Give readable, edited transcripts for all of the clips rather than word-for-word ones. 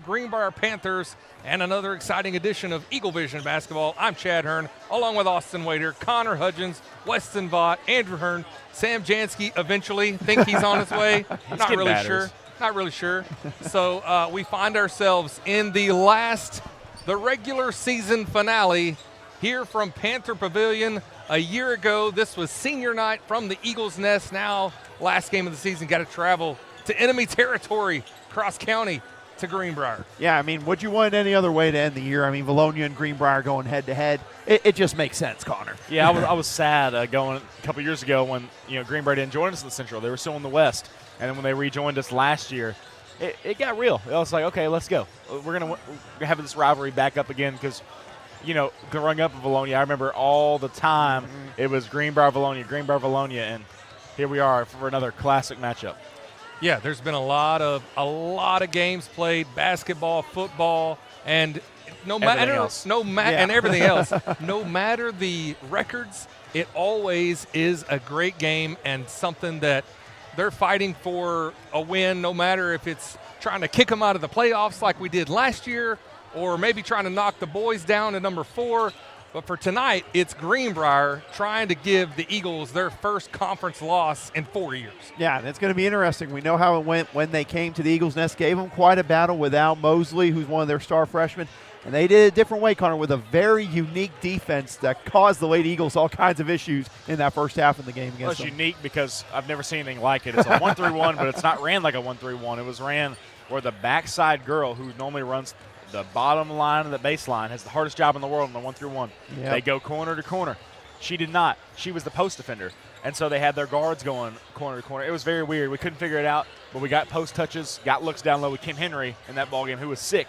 Greenbrier Panthers and another exciting edition of EagleVision Basketball. I'm Chad Hearn, along with Austin Wader, Connor Hudgens, Weston Vaught, Andrew Hearn, Sam Jansky eventually. Think he's on his way. Not really sure. So we find ourselves in the regular season finale here from Panther Pavilion. A year ago, this was senior night from the Eagles' Nest. Now, last game of the season, got to travel to enemy territory, cross county to Greenbrier. Yeah, I mean, would you want it any other way to end the year? I mean, Vilonia and Greenbrier going head-to-head. It just makes sense, Connor. Yeah, I was sad going a couple years ago when Greenbrier didn't join us in the Central. They were still in the West. And then when they rejoined us last year, it got real. It was like, okay, let's go. We're gonna have this rivalry back up again because, growing up in Vilonia, I remember all the time it was Greenbrier, Vilonia, and here we are for another classic matchup. Yeah, there's been a lot of games played, basketball, football, and everything else. No matter the records, it always is a great game and something that they're fighting for a win, no matter if it's trying to kick them out of the playoffs like we did last year or maybe trying to knock the boys down to number 4. But for tonight, it's Greenbrier trying to give the Eagles their first conference loss in 4 years. Yeah, and it's going to be interesting. We know how it went when they came to the Eagles' Nest, gave them quite a battle without Mosley, who's one of their star freshmen. And they did it a different way, Connor, with a very unique defense that caused the Lady Eagles all kinds of issues in that first half of the game against them. It's unique because I've never seen anything like it. It's a 1-3-1, but it's not ran like a 1-3-1. It was ran where the backside girl who normally runs the bottom line of the baseline has the hardest job in the world in the 1-3-1. Yep. They go corner to corner. She did not. She was the post defender. And so they had their guards going corner to corner. It was very weird. We couldn't figure it out, but we got post touches, got looks down low with Kim Henry in that ball game, who was sick.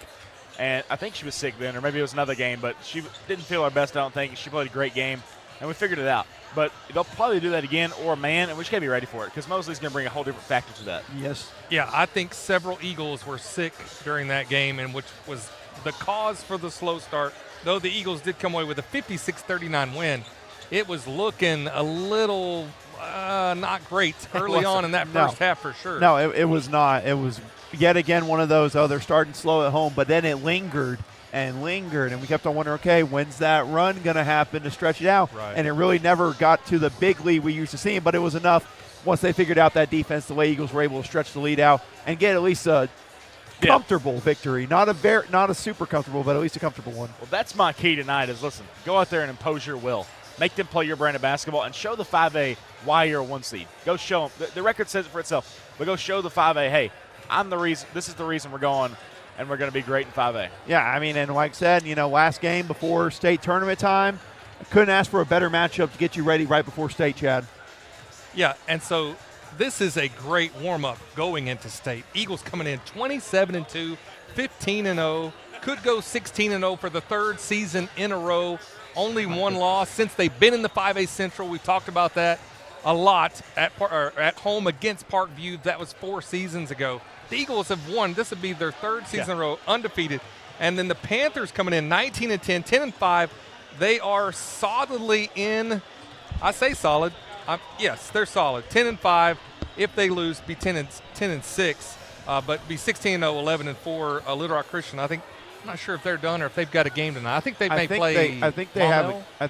And I think she was sick then, or maybe it was another game, but she didn't feel her best, I don't think. She played a great game, and we figured it out. But they'll probably do that again or man, and we just got to be ready for it because Mosley's going to bring a whole different factor to that. Yes. Yeah, I think several Eagles were sick during that game, and which was the cause for the slow start. Though the Eagles did come away with a 56-39 win, it was looking a little not great early on in that first half for sure. No, it was not. It was yet again one of those, they're starting slow at home, but then it lingered, and we kept on wondering, okay, when's that run going to happen to stretch it out? Right. And it really never got to the big lead we used to see, but it was enough once they figured out that defense, the way Eagles were able to stretch the lead out and get at least a comfortable victory. Not a super comfortable, but at least a comfortable one. Well, that's my key tonight is, listen, go out there and impose your will. Make them play your brand of basketball and show the 5A why you're a 1 seed. Go show them. The record says it for itself, but go show the 5A, hey, I'm the reason. This is the reason we're going, and we're going to be great in 5A. Yeah, I mean, and like I said, last game before state tournament time, I couldn't ask for a better matchup to get you ready right before state, Chad. Yeah, and so this is a great warm-up going into state. Eagles coming in 27-2, 15-0, could go 16-0 for the third season in a row. Only one loss since they've been in the 5A Central. We've talked about that a lot at home against Parkview. That was 4 seasons ago. The Eagles have won. This would be their third season in a row, undefeated. And then the Panthers coming in 19-10, 10-5. They are solidly in. I say solid. Yes, they're solid. 10-5. If they lose, be 10-6. But be 16-0, 11-4. Little Rock Christian. I'm not sure if they're done or if they've got a game tonight. I think they may play. I think they have. I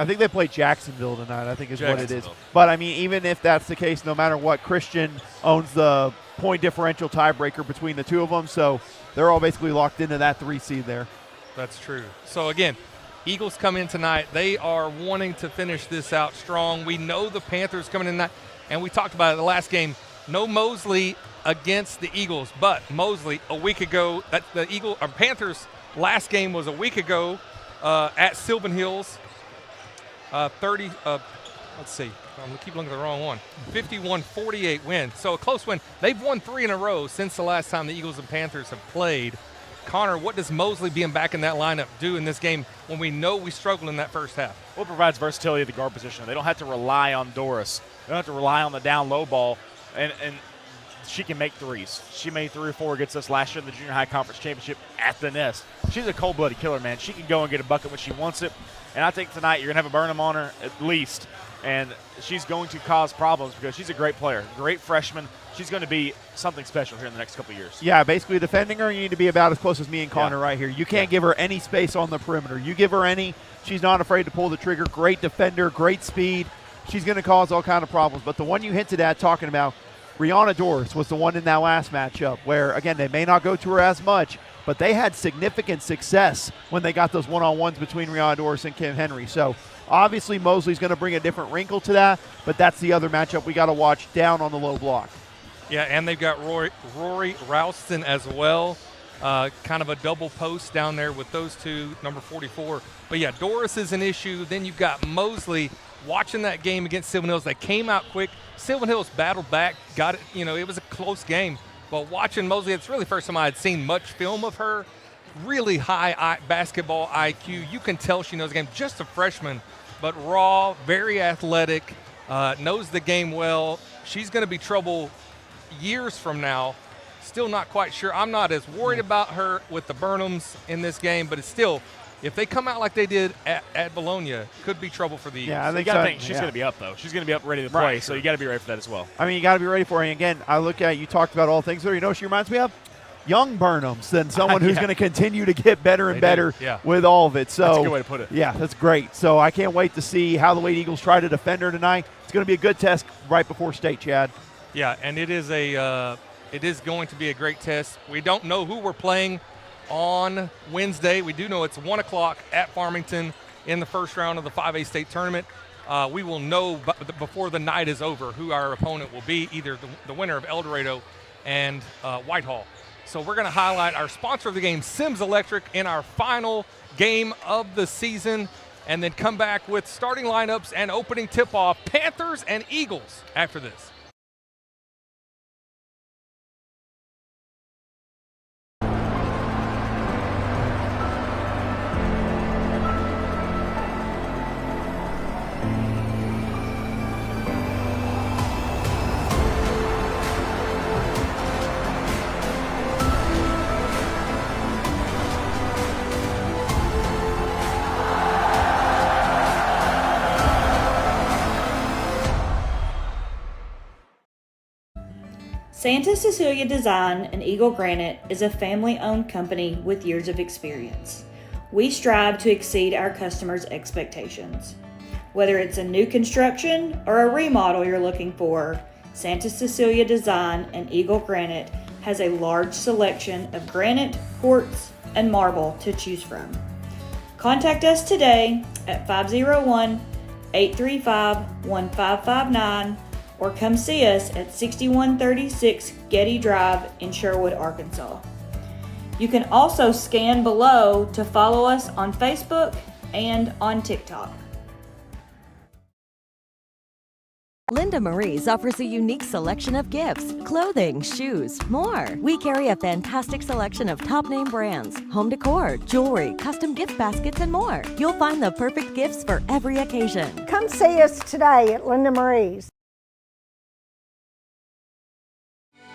think they play Jacksonville tonight. I think is what it is. Jacksonville. But I mean, even if that's the case, no matter what, Christian owns the point differential tiebreaker between the two of them, so they're all basically locked into that 3 seed there. That's true. So again, Eagles come in tonight. They are wanting to finish this out strong. We know the Panthers coming in tonight, and we talked about it the last game. No Mosley against the Eagles, but Mosley a week ago. Panthers' last game was a week ago at Sylvan Hills. 30. Let's see. I keep looking at the wrong one. 51-48 win. So a close win. They've won 3 in a row since the last time the Eagles and Panthers have played. Connor, what does Mosley being back in that lineup do in this game when we know we struggled in that first half? Well, it provides versatility at the guard position. They don't have to rely on Doris. They don't have to rely on the down low ball, and she can make threes. She made 3 or 4 against us last year in the junior high conference championship at the Nest. She's a cold-blooded killer, man. She can go and get a bucket when she wants it, and I think tonight you're going to have a Burnham on her at least, and she's going to cause problems because she's a great player, great freshman, she's going to be something special here in the next couple of years. Yeah, basically defending her, you need to be about as close as me and Connor right here. You can't give her any space on the perimeter. You give her any, she's not afraid to pull the trigger. Great defender, great speed. She's going to cause all kind of problems. But the one you hinted at talking about, Rihanna Doris, was the one in that last matchup where, again, they may not go to her as much, but they had significant success when they got those one-on-ones between Rihanna Doris and Kim Henry. So obviously Mosley's going to bring a different wrinkle to that, but that's the other matchup we got to watch down on the low block. Yeah, and they've got Rory Ralston as well. Kind of a double post down there with those two, number 44. But, yeah, Doris is an issue. Then you've got Mosley watching that game against Sylvan Hills. They came out quick. Sylvan Hills battled back, got it. You know, it was a close game. But watching Mosley, it's really the first time I had seen much film of her. Really high basketball IQ. You can tell she knows the game. Just a freshman, but raw, very athletic, knows the game well. She's going to be trouble years from now. Still not quite sure. I'm not as worried about her with the Burnhams in this game, but it's still, if they come out like they did at Vilonia, could be trouble for the Eagles. Yeah, I think you got to think she's going to be up, though. She's going to be up ready to play, so you got to be ready for that as well. I mean, you got to be ready for it. And again, I look at, you talked about all things there. You know what she reminds me of? Young Burnhams, than someone who's going to continue to get better and better with all of it. So that's a good way to put it. Yeah, that's great. So I can't wait to see how the Lady Eagles try to defend her tonight. It's going to be a good test right before state, Chad. Yeah, and it is going to be a great test. We don't know who we're playing on Wednesday. We do know it's 1 o'clock at Farmington in the first round of the 5A state tournament. We will know before the night is over who our opponent will be, either the winner of El Dorado and Whitehall. So we're going to highlight our sponsor of the game, Sims Electric, in our final game of the season, and then come back with starting lineups and opening tip-off, Panthers and Eagles, after this. Santa Cecilia Design and Eagle Granite is a family-owned company with years of experience. We strive to exceed our customers' expectations. Whether it's a new construction or a remodel you're looking for, Santa Cecilia Design and Eagle Granite has a large selection of granite, quartz, and marble to choose from. Contact us today at 501-835-1559 or come see us at 6136 Getty Drive in Sherwood, Arkansas. You can also scan below to follow us on Facebook and on TikTok. Linda Marie's offers a unique selection of gifts, clothing, shoes, more. We carry a fantastic selection of top-name brands, home decor, jewelry, custom gift baskets, and more. You'll find the perfect gifts for every occasion. Come see us today at Linda Marie's.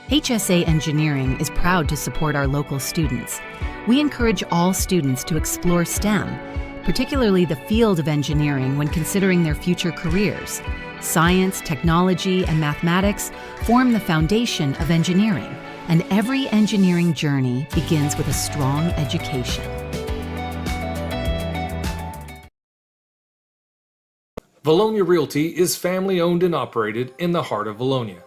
HSA Engineering is proud to support our local students. We encourage all students to explore STEM, particularly the field of engineering when considering their future careers. Science, technology, and mathematics form the foundation of engineering, and every engineering journey begins with a strong education. Vilonia Realty is family-owned and operated in the heart of Vilonia.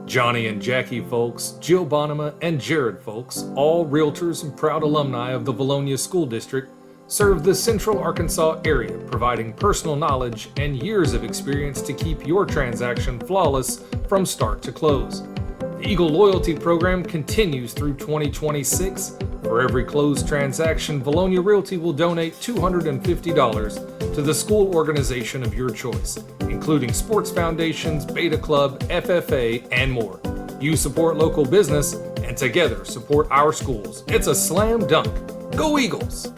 Johnny and Jackie Folks, Jill Bonema, and Jared Folks, all realtors and proud alumni of the Vilonia School District, serve the Central Arkansas area, providing personal knowledge and years of experience to keep your transaction flawless from start to close. The Eagle Loyalty Program continues through 2026. For every closed transaction, Vilonia Realty will donate $250 to the school organization of your choice, including sports foundations, Beta Club, FFA, and more. You support local business, and together support our schools. It's a slam dunk. Go Eagles!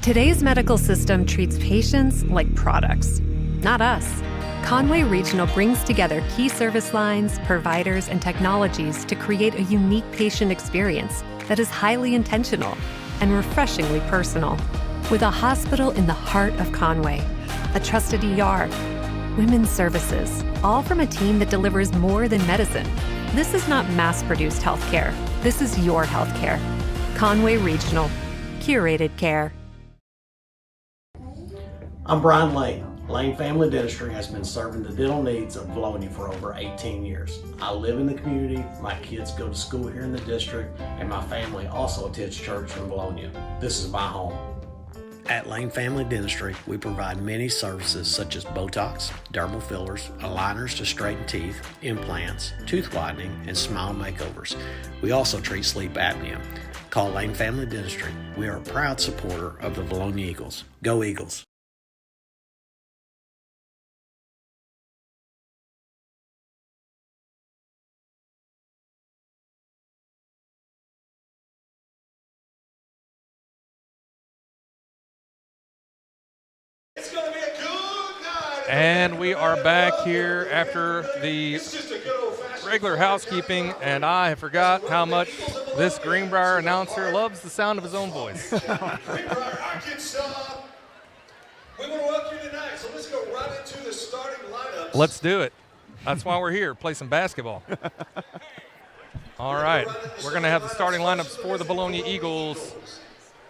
Today's medical system treats patients like products, not us. Conway Regional brings together key service lines, providers, and technologies to create a unique patient experience that is highly intentional and refreshingly personal. With a hospital in the heart of Conway, a trusted ER, women's services, all from a team that delivers more than medicine. This is not mass-produced healthcare. This is your healthcare. Conway Regional. Curated care. I'm Brian Lane. Lane Family Dentistry has been serving the dental needs of Vilonia for over 18 years. I live in the community, my kids go to school here in the district, and my family also attends church in Vilonia. This is my home. At Lane Family Dentistry, we provide many services such as Botox, dermal fillers, aligners to straighten teeth, implants, tooth whitening, and smile makeovers. We also treat sleep apnea. Call Lane Family Dentistry. We are a proud supporter of the Vilonia Eagles. Go Eagles! It's going to be a good night. And we are back here after the regular housekeeping, and I forgot how much this Greenbrier announcer loves the sound of his own voice. Greenbrier, Arkansas. We want to welcome you tonight, so let's go right into the starting lineups. Let's do it. That's why we're here, play some basketball. All right, we're going to have the starting lineups for the Vilonia Eagles.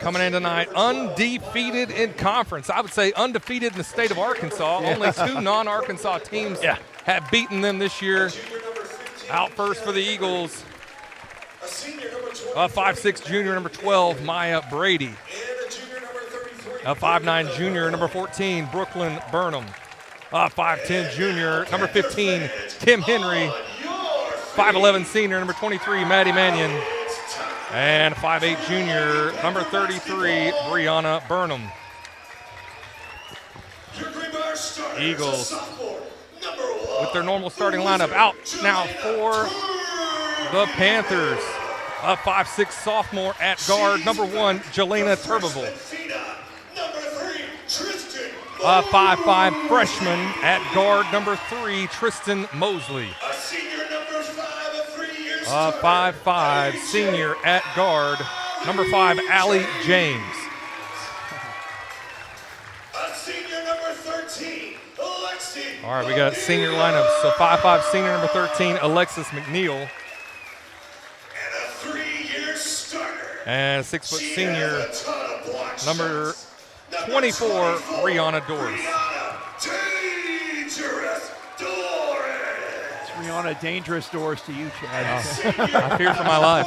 Coming in tonight, undefeated in conference. I would say undefeated in the state of Arkansas. Yeah. Only 2 non-Arkansas teams have beaten them this year. Out first for the Eagles, 5'6" junior, number 12, Maya Brady. A 5'9" junior, number 14, Brooklyn Burnham. 5'10" junior, number 15, Kim Henry. 5'11" senior, number 23, Maddie Mannion. And 5'8" junior, number 33, Brianna Burnham. Eagles with their normal starting lineup out now for the Panthers. A 5'6" sophomore at guard, number 1, Jelena Turbeville. A 5'5" freshman at guard, number 3, Tristan Mosley. A 5'5" senior at guard, number 5, Allie James. All right, we got senior lineups. So 5'5" senior, number 13, Alexis McNeil. And 6' senior, number 24, Rihanna Doris. Rihanna, dangerous doors to you, Chad. I fear for my life.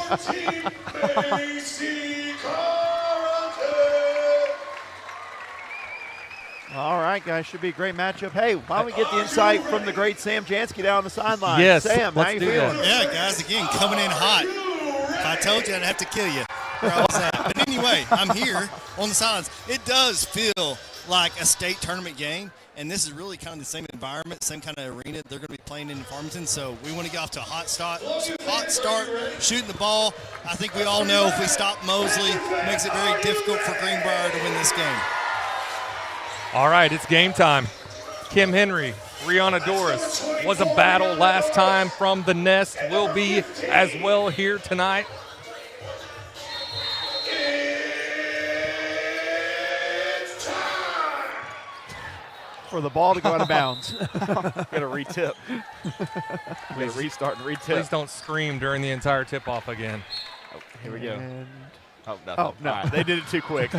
All right, guys, should be a great matchup. Hey, why don't we get the insight from the great Sam Jansky down on the sideline? Yes, Sam, how let's you do feeling? that. Yeah, guys, again, coming in hot. If I told you, I'd have to kill you. Where I was at. But anyway, I'm here on the sidelines. It does feel like a state tournament game, and this is really kind of the same environment, same kind of arena they're going to be playing in Farmington. So we want to get off to a hot start, shooting the ball. I think we all know if we stop Mosley, it makes it very difficult for Greenbrier to win this game. All right, it's game time. Kim Henry, Rihanna Doris was a battle last time from the Nest, will be as well here tonight. For the ball to go out of bounds. Got to re-tip. Got to restart and re-tip. Please don't scream during the entire tip-off again. Oh, here we go. And Oh, no. Oh, no. All right, they did it too quick.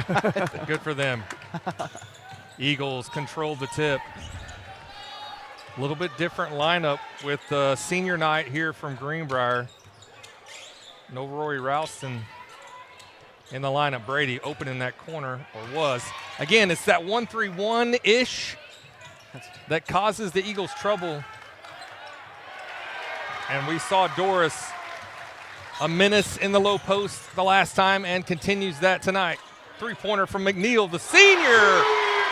Good for them. Eagles controlled the tip. A little bit different lineup with the senior night here from Greenbrier. No Rory Ralston in the lineup. Brady open in that corner, or was. Again, it's that 1-3-1-ish that causes the Eagles trouble. And we saw Doris a menace in the low post the last time and continues that tonight. Three-pointer from McNeil. The senior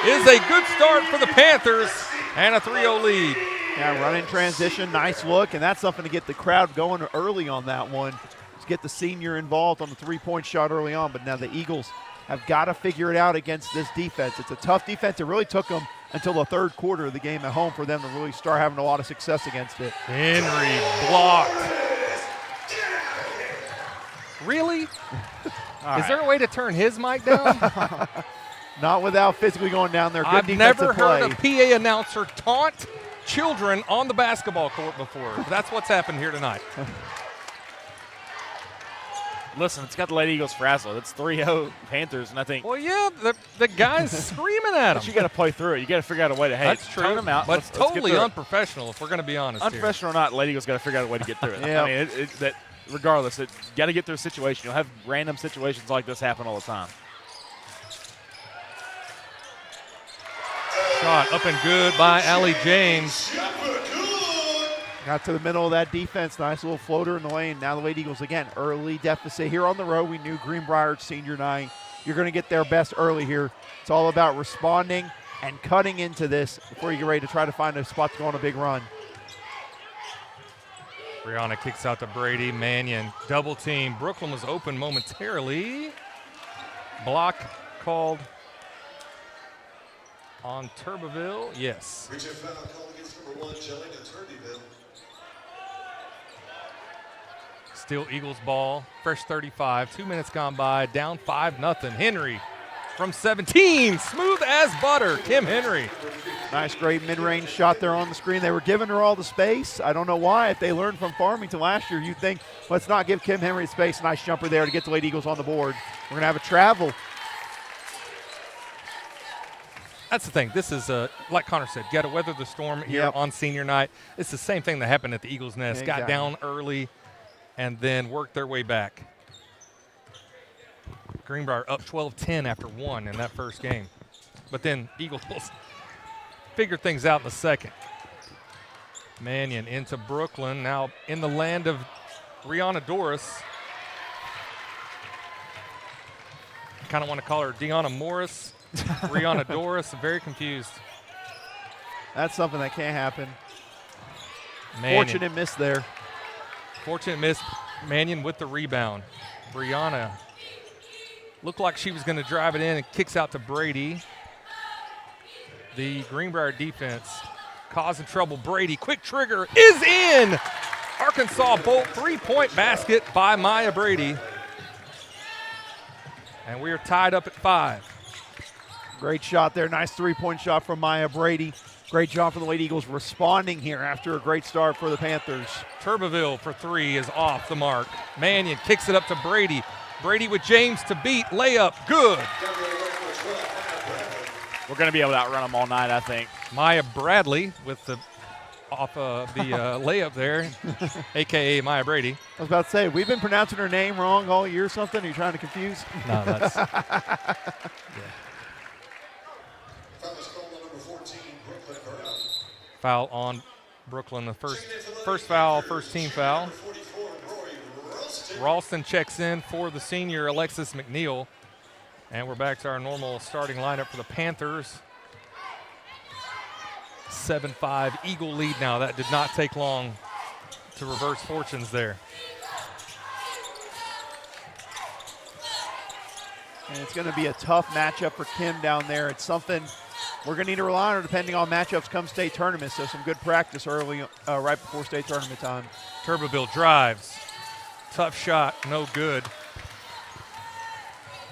is a good start for the Panthers and a 3-0 lead. Yeah, running transition, nice look, and that's something to get the crowd going early on that one. To get the senior involved on the three-point shot early on, but now the Eagles have got to figure it out against this defense. It's a tough defense. It really took them until the third quarter of the game at home for them to really start having a lot of success against it. Henry blocked. Really? Is there a way to turn his mic down? Not without physically going down there. Good I've never defensive play. heard a PA announcer taunt children on the basketball court before. That's what's happened here tonight. Listen, it's got the Lady Eagles frazzled. It's 3-0 Panthers, and I think. Well, yeah, the guy's screaming at them. But you got to play through it. You got to figure out a way to. Hey, that's true. Tone them out, but let's totally get unprofessional. If we're going to be honest, unprofessional here. or not, Lady Eagles got to figure out a way to get through it. Yeah. I mean, that regardless, you got to get through a situation. You'll have random situations like this happen all the time. Shot up and good by Allie James. Got to the middle of that defense. Nice little floater in the lane. Now the Lady Eagles, again, early deficit here on the road. We knew Greenbrier senior night. You're going to get their best early here. It's all about responding and cutting into this before you get ready to try to find a spot to go on a big run. Brianna kicks out to Brady. Mannion double team. Brooklyn was open momentarily. Block called on Turbeville. Yes. Reaching foul called against number 1, Jelena Turbeville. Still Eagles ball. Fresh 35. 2 minutes gone by. Down 5-0. Henry from 17. Smooth as butter. Kim Henry. Nice, great mid-range shot there on the screen. They were giving her all the space. I don't know why. If they learned from Farmington last year, you'd think, let's not give Kim Henry space. Nice jumper there to get the Lady Eagles on the board. We're going to have a travel. That's the thing. This is, like Connor said, got to weather the storm here on senior night. It's the same thing that happened at the Eagles Nest. Exactly. Got down early and then worked their way back. Greenbrier up 12-10 after 1 in that first game. But then Eagles figure things out in the second. Mannion into Brooklyn, now in the land of Rihanna Doris. I kind of want to call her Deanna Morris. Rihanna Doris, very confused. That's something that can't happen. Mannion. Fortunate miss there. Fortunate miss. Mannion with the rebound. Brianna looked like she was going to drive it in and kicks out to Brady. The Greenbrier defense causing trouble. Brady, quick trigger, is in! Arkansas Bolt, 3-point basket by Maya Brady. And we are tied up at 5. Great shot there. Nice three-point shot from Maya Brady. Great job for the Lady Eagles responding here after a great start for the Panthers. Turbeville for 3 is off the mark. Mannion kicks it up to Brady. Brady with James to beat. Layup, good. We're going to be able to outrun them all night, I think. Maya Bradley with the layup there, a.k.a. Maya Brady. I was about to say, we've been pronouncing her name wrong all year or something. Are you trying to confuse? No, that's foul on Brooklyn. The first foul, first team foul. Ralston checks in for the senior Alexis McNeil. And we're back to our normal starting lineup for the Panthers. 7-5 Eagle lead now. That did not take long to reverse fortunes there. And it's going to be a tough matchup for Kim down there. It's something we're going to need to rely on depending on matchups come state tournament. So some good practice early, right before state tournament time. Turbeville drives. Tough shot, no good.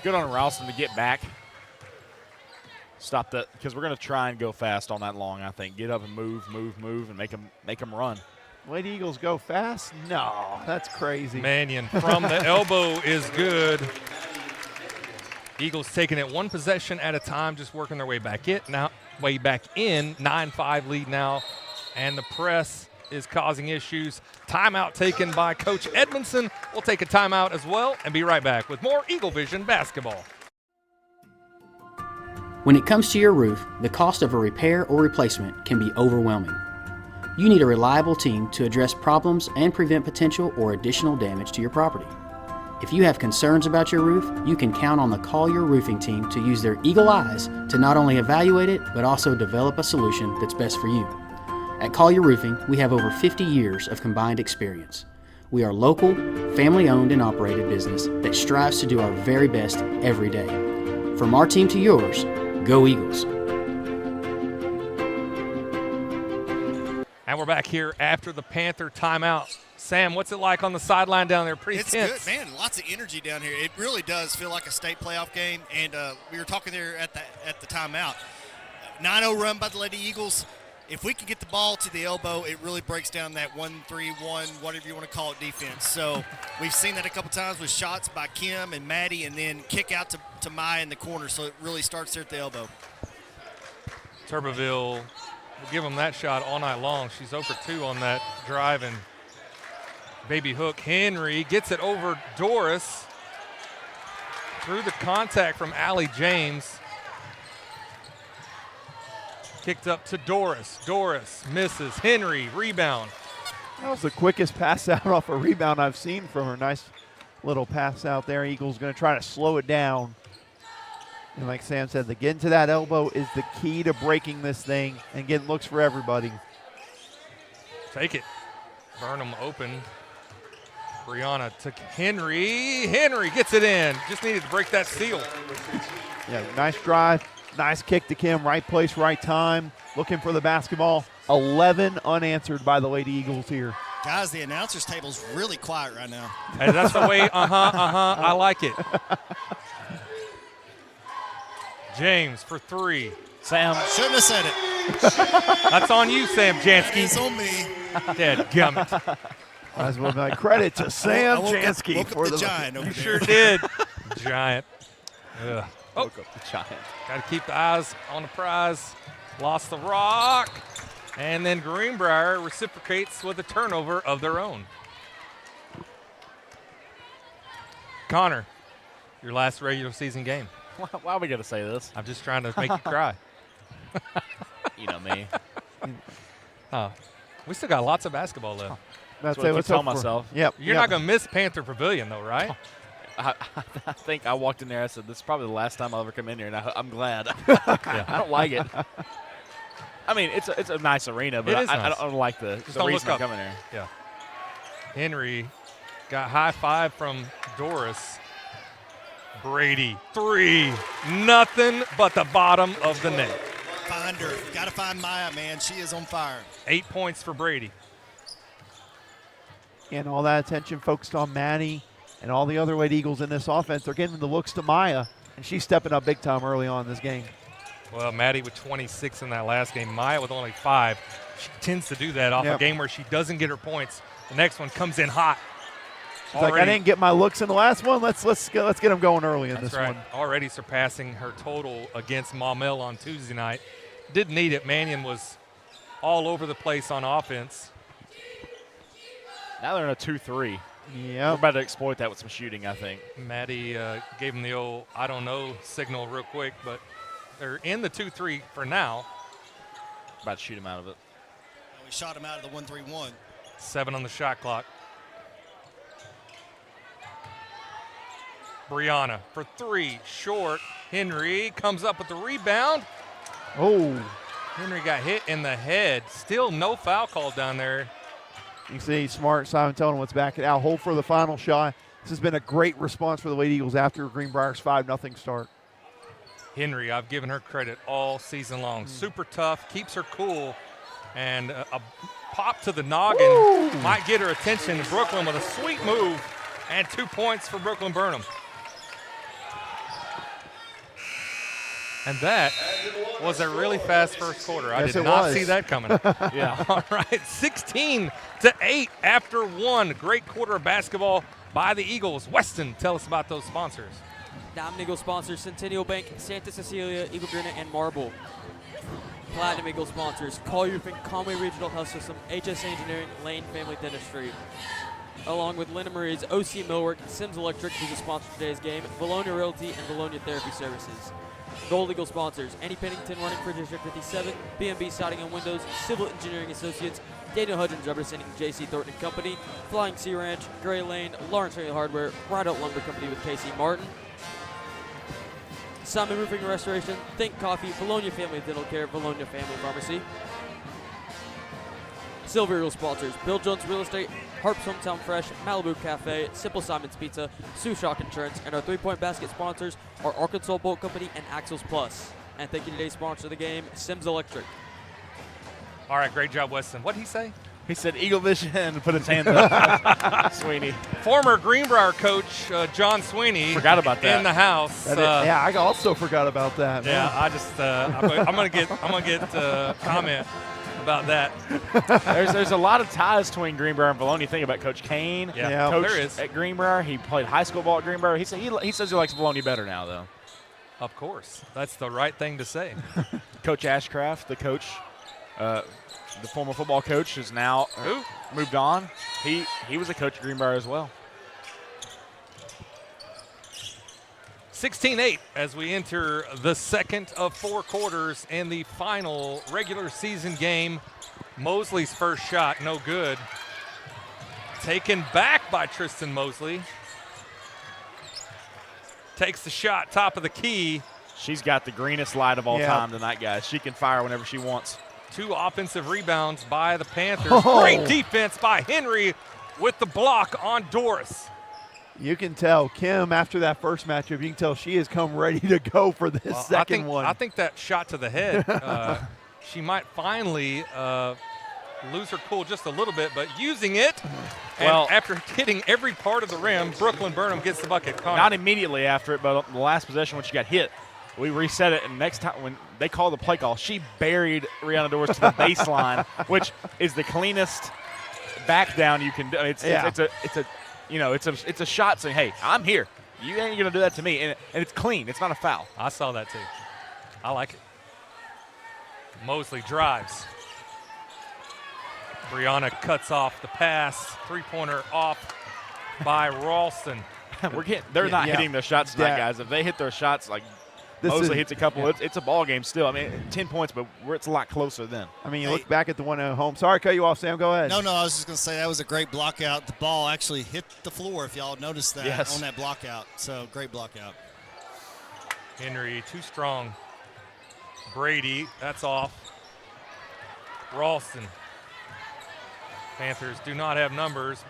Good on Ralston to get back. Stop that, because we're going to try and go fast on that long, I think. Get up and move, and make them run. Lady Eagles go fast? No, that's crazy. Mannion from the elbow is good. Eagles taking it one possession at a time, just working their way back in. 9-5 lead now, and the press is causing issues. Timeout taken by Coach Edmondson. We'll take a timeout as well and be right back with more EagleVision basketball. When it comes to your roof, the cost of a repair or replacement can be overwhelming. You need a reliable team to address problems and prevent potential or additional damage to your property. If you have concerns about your roof, you can count on the Collier Roofing team to use their eagle eyes to not only evaluate it, but also develop a solution that's best for you. At Collier Roofing, we have over 50 years of combined experience. We are local, family-owned and operated business that strives to do our very best every day. From our team to yours, go Eagles. And we're back here after the Panther timeout. Sam, what's it like on the sideline down there? Pretty tense. It's good, man. Lots of energy down here. It really does feel like a state playoff game. And we were talking there at the timeout. 9-0 run by the Lady Eagles. if we can get the ball to the elbow, it really breaks down that 1-3-1, whatever you want to call it, defense. So we've seen that a couple times with shots by Kim and Maddie, and then kick out to Maya in the corner. So it really starts there at the elbow. Tuberville will give them that shot all night long. She's 0 for 2 on that drive, and baby hook Henry gets it over Doris through the contact from Allie James. Kicked up to Doris. Doris misses. Henry, rebound. That was the quickest pass out off a rebound I've seen from her. Nice little pass out there. Eagles going to try to slow it down. And like Sam said, the getting to that elbow is the key to breaking this thing and getting looks for everybody. Take it. Burnham open. Brianna to Henry. Henry gets it in. Just needed to break that seal. Yeah, nice drive. Nice kick to Kim. Right place, right time. Looking for the basketball. 11 unanswered by the Lady Eagles here. Guys, the announcers table's really quiet right now. Hey, that's the way, I like it. James for 3. Sam. Shouldn't have said it. That's on you, Sam Jansky. It's on me. Dadgummit. Might as well give credit to Sam Jansky for the giant over there. Sure did. Giant. Ugh. Woke up the giant. Got to keep the eyes on the prize. Lost the rock. And then Greenbrier reciprocates with a turnover of their own. Connor, your last regular season game. Why are we going to say this? I'm just trying to make you cry. You know me. We still got lots of basketball left. That's what I keep telling myself. Yep. You're not going to miss Panther Pavilion, though, right? I think I walked in there. I said, "This is probably the last time I'll ever come in here," and I'm glad. I don't like it. I mean, it's a nice arena, but nice. I don't like the reason I'm coming here. Yeah. Henry got high five from Doris. Brady 3. Nothing but the bottom of the net. Find her. Got to find Maya, man. She is on fire. 8 points for Brady. And all that attention focused on Maddie and all the other Lady Eagles in this offense. They're getting the looks to Maya, and she's stepping up big time early on in this game. Well, Maddie with 26 in that last game. Maya with only 5. She tends to do that off a game where she doesn't get her points. The next one comes in hot. She's like, I didn't get my looks in the last one. Let's get them going early in this one. Already surpassing her total against Maumelle on Tuesday night. Didn't need it. Mannion was all over the place on offense. Now they're in a 2-3. Yeah. We're about to exploit that with some shooting, I think. Maddie gave him the old I don't know signal real quick, but they're in the 2-3 for now. About to shoot him out of it. We shot him out of the 1-3-1. 7 on the shot clock. Brianna for 3, short. Henry comes up with the rebound. Oh. Henry got hit in the head. Still no foul call down there. You see Smart, Simon telling him what's back it out. Hold for the final shot. This has been a great response for the Lady Eagles after Greenbrier's 5-0 start. Henry, I've given her credit all season long. Super tough, keeps her cool, and a pop to the noggin might get her attention. Brooklyn with a sweet move, and 2 points for Brooklyn Burnham. And that was a really fast first quarter. I did not see that coming. Yeah. All right, 16-8 after 1. Great quarter of basketball by the Eagles. Weston, tell us about those sponsors. Diamond Eagle sponsors Centennial Bank, Santa Cecilia, Eagle Granite, and Marble. Platinum Eagle sponsors Collier Roofing, Conway Regional Health System, HS Engineering, Lane Family Dentistry. Along with Linda Marie's OC Millwork, Sims Electric, who's a sponsor of today's game, Vilonia Realty, and Vilonia Therapy Services. Gold Eagle sponsors Annie Pennington running for District 57, B&B Siding and Windows, Civil Engineering Associates, Daniel Hudgens representing J.C. Thornton & Company, Flying Sea Ranch, Gray Lane, Lawrence Family Hardware, Rideout Lumber Company with Casey Martin, Simon Roofing and Restoration, Think Coffee, Vilonia Family Dental Care, Vilonia Family Pharmacy. Silver Eagle sponsors Bill Jones Real Estate, Harp's Hometown Fresh, Malibu Cafe, Simple Simon's Pizza, Sioux Shock Insurance, and our 3-point basket sponsors are Arkansas Bolt Company and Axles Plus. And thank you to today's sponsor of the game, Sims Electric. All right, great job, Weston. What did he say? He said EagleVision and put his hands up. Sweeney. Former Greenbrier coach John Sweeney. Forgot about that. In the house. Yeah, I also forgot about that. Yeah, I just I'm gonna get comment about that. There's a lot of ties between Greenbrier and Vilonia. Think about Coach Kane. Yeah, Coach there is. at Greenbrier. He played high school ball at Greenbrier. He says he likes Vilonia better now, though. Of course. That's the right thing to say. Coach Ashcraft, the coach, the former football coach, is now moved on. He was a coach at Greenbrier as well. 16-8 as we enter the second of 4 quarters and the final regular season game. Mosley's first shot, no good. Taken back by Tristan Mosley. Takes the shot, top of the key. She's got the greenest light of all time tonight, guys. She can fire whenever she wants. 2 offensive rebounds by the Panthers. Oh. Great defense by Henry with the block on Doris. You can tell Kim, after that first matchup, you can tell she has come ready to go for this second one. I think that shot to the head, she might finally lose her cool just a little bit, but using it, and after hitting every part of the rim, Brooklyn Burnham gets the bucket. Connor. Not immediately after it, but the last possession when she got hit, we reset it, and next time when they call the play call, she buried Rihanna Doris to the baseline, which is the cleanest back down you can do. It's a shot saying, hey, I'm here. You ain't going to do that to me. And it's clean. It's not a foul. I saw that too. I like it. Mosley drives. Brianna cuts off the pass. 3-pointer off by Ralston. They're not hitting their shots tonight, guys. If they hit their shots, like Mosley hits a couple, it's a ball game still. I mean, 10 points, but it's a lot closer then. I mean, you look back at the one at home. Sorry to cut you off, Sam. Go ahead. No, I was just going to say that was a great block out. The ball actually hit the floor, if y'all noticed that, on that block out. So, great block out. Henry, too strong. Brady, that's off. Ralston. Panthers do not have numbers.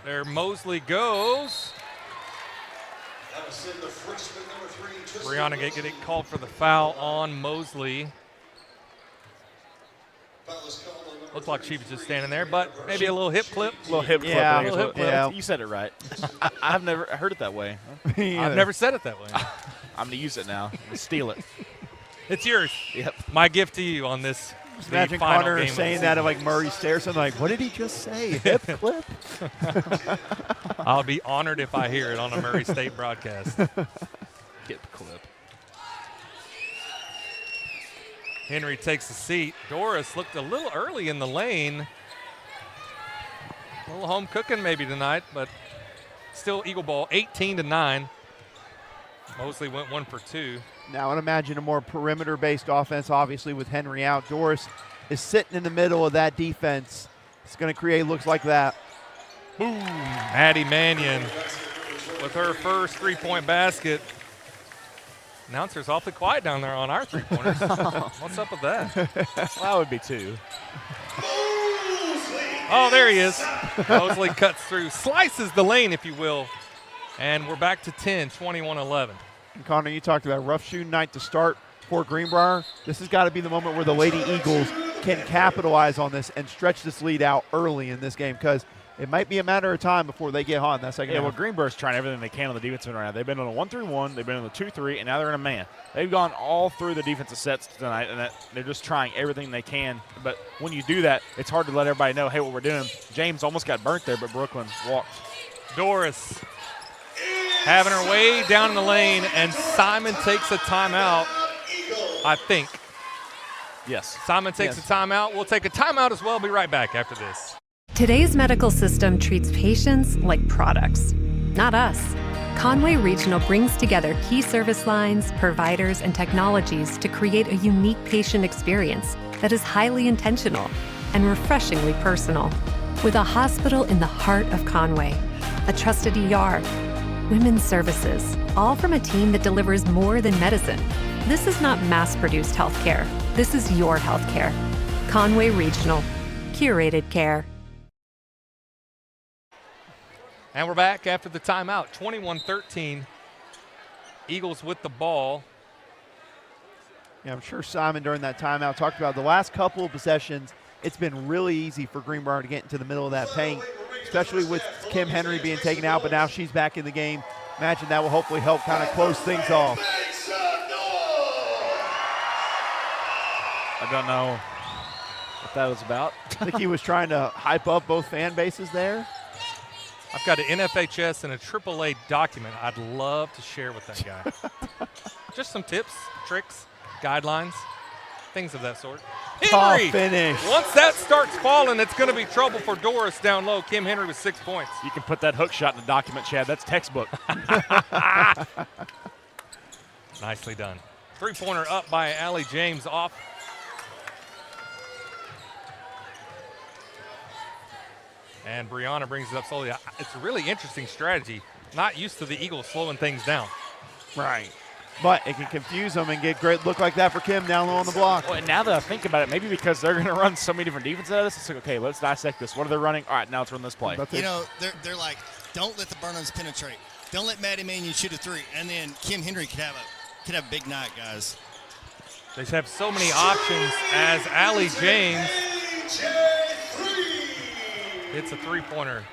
There Mosley goes. Brianna getting called for the foul on Mosley. Looked like she was just standing there, but maybe a little hip clip. Little hip clip. Yeah, little hip clip. Yeah. You said it right. I've never heard it that way. I've never said it that way. I'm going to use it now. I'm gonna steal it. It's yours. Yep. My gift to you on this. Just imagine Connor saying that at like Murray Stairs. I'm like, what did he just say? Hip clip? I'll be honored if I hear it on a Murray State broadcast. Hip clip. Henry takes a seat. Doris looked a little early in the lane. A little home cooking maybe tonight, but still Eagle ball, 18-9. Mosley went 1 for 2. Now, I'd imagine a more perimeter-based offense, obviously, with Henry out. Doris is sitting in the middle of that defense. It's going to create looks like that. Boom. Maddie Mannion with her first 3-point basket. Announcer's awfully quiet down there on our 3-pointers. What's up with that? Well, that would be 2. Oh, there he is. Mosley cuts through, slices the lane, if you will. And we're back to 10, 21-11. And Connor, you talked about rough shooting night to start for Greenbrier. This has got to be the moment where the Lady Eagles can capitalize on this and stretch this lead out early in this game, because it might be a matter of time before they get hot in that second half. Well, Greenbrier's trying everything they can on the defensive end right now. They've been on a 1-3-1, they've been on a 2-3, and now they're in a man. They've gone all through the defensive sets tonight, and they're just trying everything they can. But when you do that, it's hard to let everybody know, hey, what we're doing. James almost got burnt there, but Brooklyn walked. Doris having her way down in the lane, and Simon takes a timeout, I think. Yes. Simon takes a timeout. We'll take a timeout as well. Be right back after this. Today's medical system treats patients like products, not us. Conway Regional brings together key service lines, providers, and technologies to create a unique patient experience that is highly intentional and refreshingly personal. With a hospital in the heart of Conway, a trusted ER, women's services, all from a team that delivers more than medicine. This is not mass-produced healthcare. This is your healthcare. Conway Regional. Curated care. And we're back after the timeout. 21-13. Eagles with the ball. Yeah, I'm sure Simon during that timeout talked about the last couple of possessions. It's been really easy for Greenbrier to get into the middle of that paint, especially with Kim Henry being taken out, but now she's back in the game. Imagine that will hopefully help kind of close things off. I don't know what that was about. I think he was trying to hype up both fan bases there. I've got an NFHS and a AAA document I'd love to share with that guy. Just some tips, tricks, guidelines, things of that sort. Henry! Tough finish. Once that starts falling, it's going to be trouble for Doris down low. Kim Henry with 6 points. You can put that hook shot in the document, Chad. That's textbook. Nicely done. Three-pointer up by Allie James off. And Brianna brings it up slowly. It's a really interesting strategy. Not used to the Eagles slowing things down. Right. But it can confuse them and get great look like that for Kim down low on the block. Well, and now that I think about it, maybe because they're going to run so many different defenses out of this, it's like, okay, let's dissect this. What are they running? All right, now let's run this play. You know, they're like, don't let the Burnhams penetrate. Don't let Maddie Mannion shoot a three. And then Kim Henry could have a big night, guys. They just have so many options as Allie James hits a three-pointer.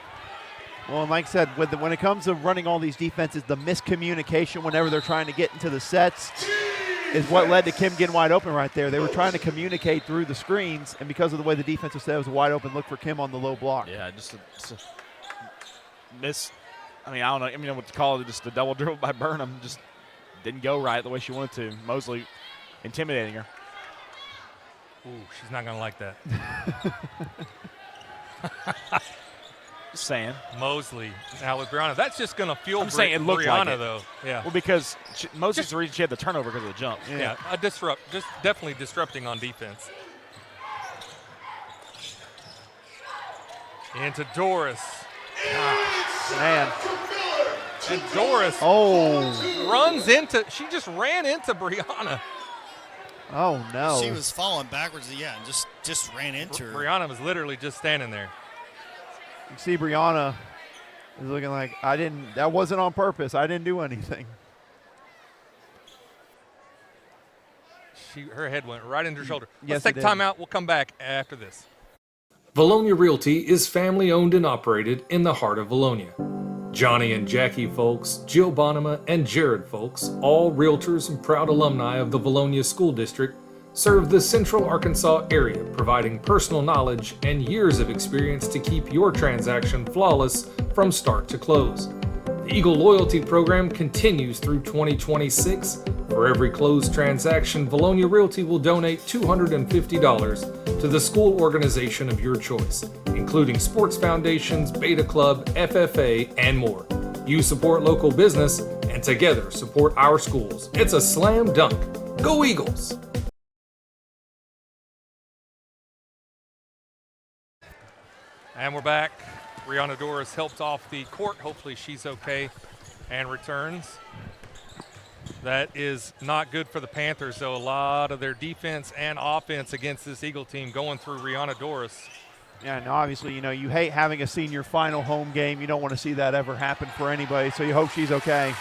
Well, and like I said, when it comes to running all these defenses, the miscommunication whenever they're trying to get into the sets is what led to Kim getting wide open right there. They were trying to communicate through the screens, and because of the way the defense was set, it was a wide open look for Kim on the low block. Yeah, just a miss. I mean, I don't know what to call it. Just a double dribble by Burnham. Just didn't go right the way she wanted to. Mosley intimidating her. Ooh, she's not going to like that. Just saying. Mosley now with Brianna. That's just going to fuel saying it looked Brianna, like it. though. Yeah. Well, because Mosley's the reason she had the turnover because of the jump. Yeah, just definitely disrupting on defense. Into Doris. Man. And Doris she just ran into Brianna. Oh, no. She was falling backwards, and just ran into her. Brianna was literally just standing there. You see Brianna is looking like, that wasn't on purpose. I didn't do anything. Her head went right into her shoulder. Yes, Let's take time out. We'll come back after this. Vilonia Realty is family owned and operated in the heart of Vilonia. Johnny and Jackie Folks, Jill Bonema, and Jared Folks, all realtors and proud alumni of the Vilonia School District, serve the Central Arkansas area, providing personal knowledge and years of experience to keep your transaction flawless from start to close. The Eagle Loyalty Program continues through 2026. For every closed transaction, Vilonia Realty will donate $250 to the school organization of your choice, including sports foundations, Beta Club, FFA, and more. You support local business, and together support our schools. It's a slam dunk. Go Eagles! And we're back. Brianna Doris helped off the court. Hopefully she's okay and returns. That is not good for the Panthers, though. A lot of their defense and offense against this Eagle team going through Brianna Doris. Yeah, and obviously, you hate having a senior final home game. You don't want to see that ever happen for anybody, so you hope she's okay.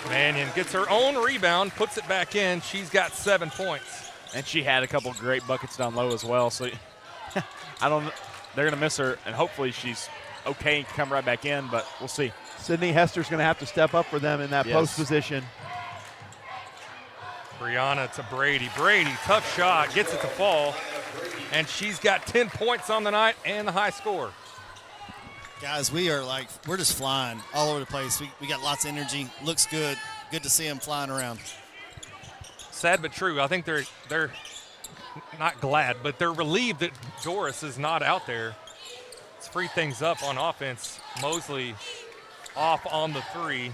Mannion gets her own rebound, puts it back in. She's got 7 points. And she had a couple great buckets down low as well. So they're going to miss her, and hopefully she's okay and can come right back in, but we'll see. Sydney Hester's going to have to step up for them in that post position. Brianna to Brady. Brady, tough shot, gets it to fall, and she's got 10 points on the night and the high score. Guys, we're just flying all over the place. We got lots of energy. Looks good. Good to see them flying around. Sad but true. I think they're not glad, but they're relieved that Doris is not out there. It's freed things up on offense. Mosley off on the three.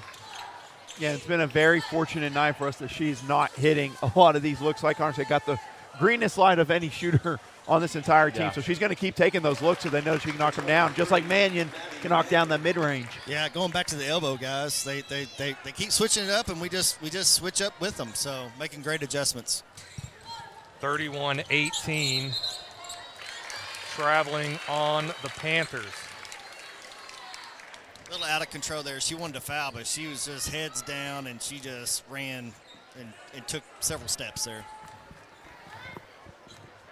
Yeah, it's been a very fortunate night for us that she's not hitting a lot of these looks. Like Arnstead got the greenest light of any shooter on this entire team. Yeah. So she's going to keep taking those looks so they know she can knock them down, just like Mannion can knock down that mid-range. Yeah, going back to the elbow, guys. They keep switching it up, and we just switch up with them. So making great adjustments. 31-18, traveling on the Panthers. A little out of control there. She wanted to foul, but she was just heads down, and she just ran and took several steps there.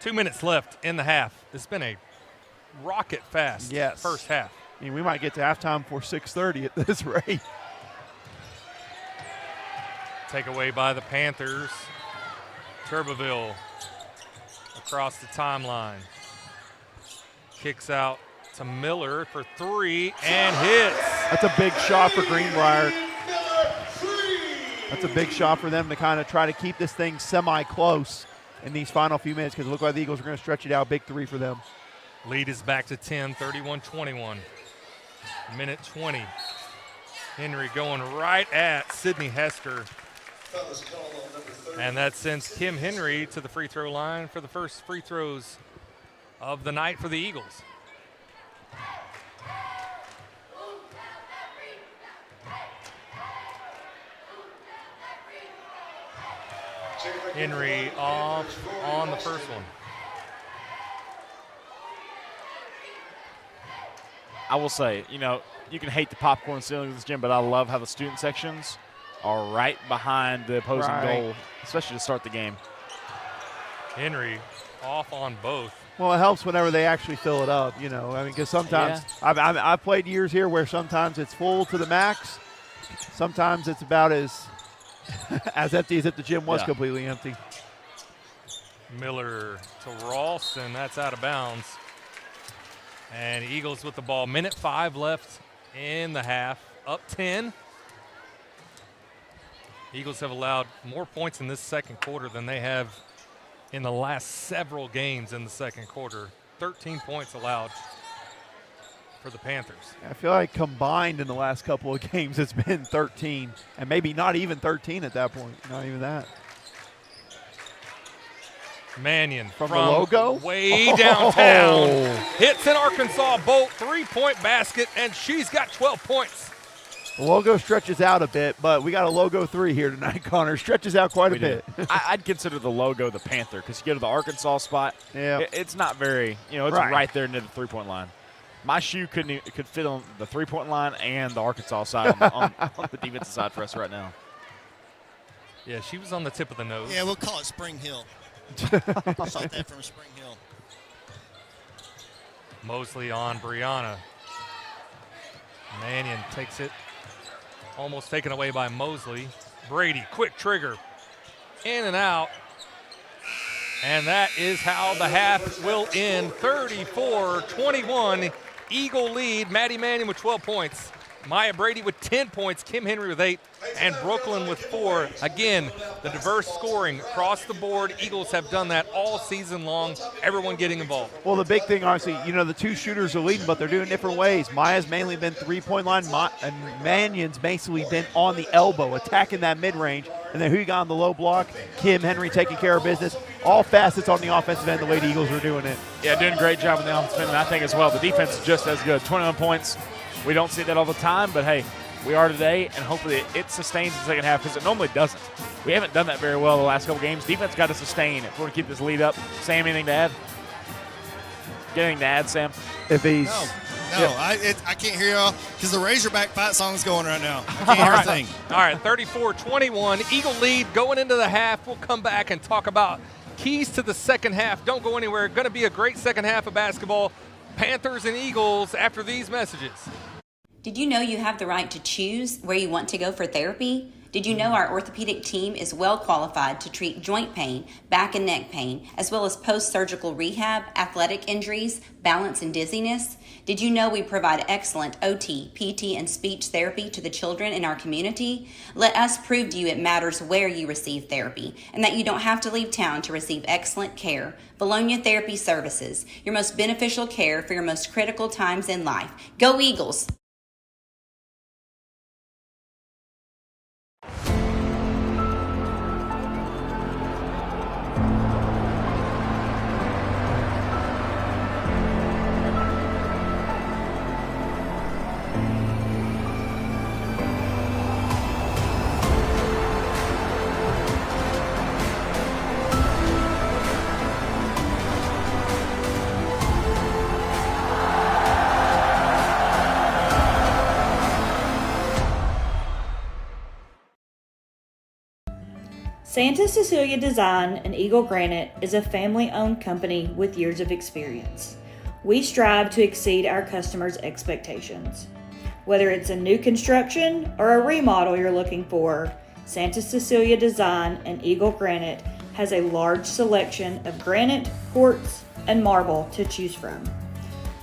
2 minutes left in the half. It's been a rocket fast first half. I mean, we might get to halftime before 6:30 at this rate. Take away by the Panthers. Turbeville across the timeline. Kicks out to Miller for 3 and hits. That's a big shot for Greenbrier. That's a big shot for them to kind of try to keep this thing semi-close in these final few minutes, because it looked like the Eagles are going to stretch it out. Big 3 for them. Lead is back to 10, 31-21. Minute 20. Henry going right at Sydney Hester. And that sends Kim Henry to the free throw line for the first free throws of the night for the Eagles. Henry off on the first one. I will say, you know, you can hate the popcorn ceiling of this gym, but I love how the student sections are right behind the opposing goal, especially to start the game. Henry off on both. Well, it helps whenever they actually fill it up, you know. I mean, because sometimes I've played years here where sometimes it's full to the max. Sometimes it's about as empty as if the gym was completely empty. Miller to Ralston. That's out of bounds. And Eagles with the ball. Minute 5 left in the half. Up 10. Eagles have allowed more points in this second quarter than they have in the last several games in the second quarter. 13 points allowed for the Panthers. I feel like combined in the last couple of games it's been 13, and maybe not even 13 at that point. Not even that. Mannion from the logo? Way downtown. Hits an Arkansas Bolt 3-point basket, and she's got 12 points. The logo stretches out a bit, but we got a logo 3 here tonight, Connor. Stretches out quite a bit. I'd consider the logo the Panther, because you go to the Arkansas spot, it's not very, you know, it's right there near the three-point line. My shoe could fit on the three-point line and the Arkansas side on the defensive side for us right now. Yeah, she was on the tip of the nose. Yeah, we'll call it Spring Hill. Shot that from Spring Hill. Mosley on Brianna. Mannion takes it. Almost taken away by Mosley. Brady, quick trigger. In and out. And that is how the half will end. 34-21. Eagle lead. Maddie Mannion with 12 points. Maya Brady with 10 points. Kim Henry with 8. And Brooklyn with 4. Again, the diverse scoring across the board. Eagles have done that all season long. Everyone getting involved. Well, the big thing, honestly, you know, the two shooters are leading, but they're doing different ways. Maya's mainly been three-point line, and Mannion's basically been on the elbow, attacking that mid-range. And then who you got on the low block? Kim Henry taking care of business. All facets on the offensive end, the Lady Eagles are doing it. Yeah, doing a great job on the offensive end, and I think as well the defense is just as good. 21 points. We don't see that all the time, but hey, we are today, and hopefully it sustains the second half, because it normally doesn't. We haven't done that very well the last couple games. Defense got to sustain if we want to keep this lead up. Sam, anything to add? Get anything to add, Sam? If he's I can't hear y'all because the Razorback fight song is going right now. I can't hear a thing. All right, 34-21. Eagle lead going into the half. We'll come back and talk about keys to the second half. Don't go anywhere. Going to be a great second half of basketball. Panthers and Eagles after these messages. Did you know you have the right to choose where you want to go for therapy? Did you know our orthopedic team is well qualified to treat joint pain, back and neck pain, as well as post-surgical rehab, athletic injuries, balance and dizziness? Did you know we provide excellent OT, PT, and speech therapy to the children in our community? Let us prove to you it matters where you receive therapy and that you don't have to leave town to receive excellent care. Vilonia Therapy Services, your most beneficial care for your most critical times in life. Go Eagles! Santa Cecilia Design and Eagle Granite is a family-owned company with years of experience. We strive to exceed our customers' expectations. Whether it's a new construction or a remodel you're looking for, Santa Cecilia Design and Eagle Granite has a large selection of granite, quartz, and marble to choose from.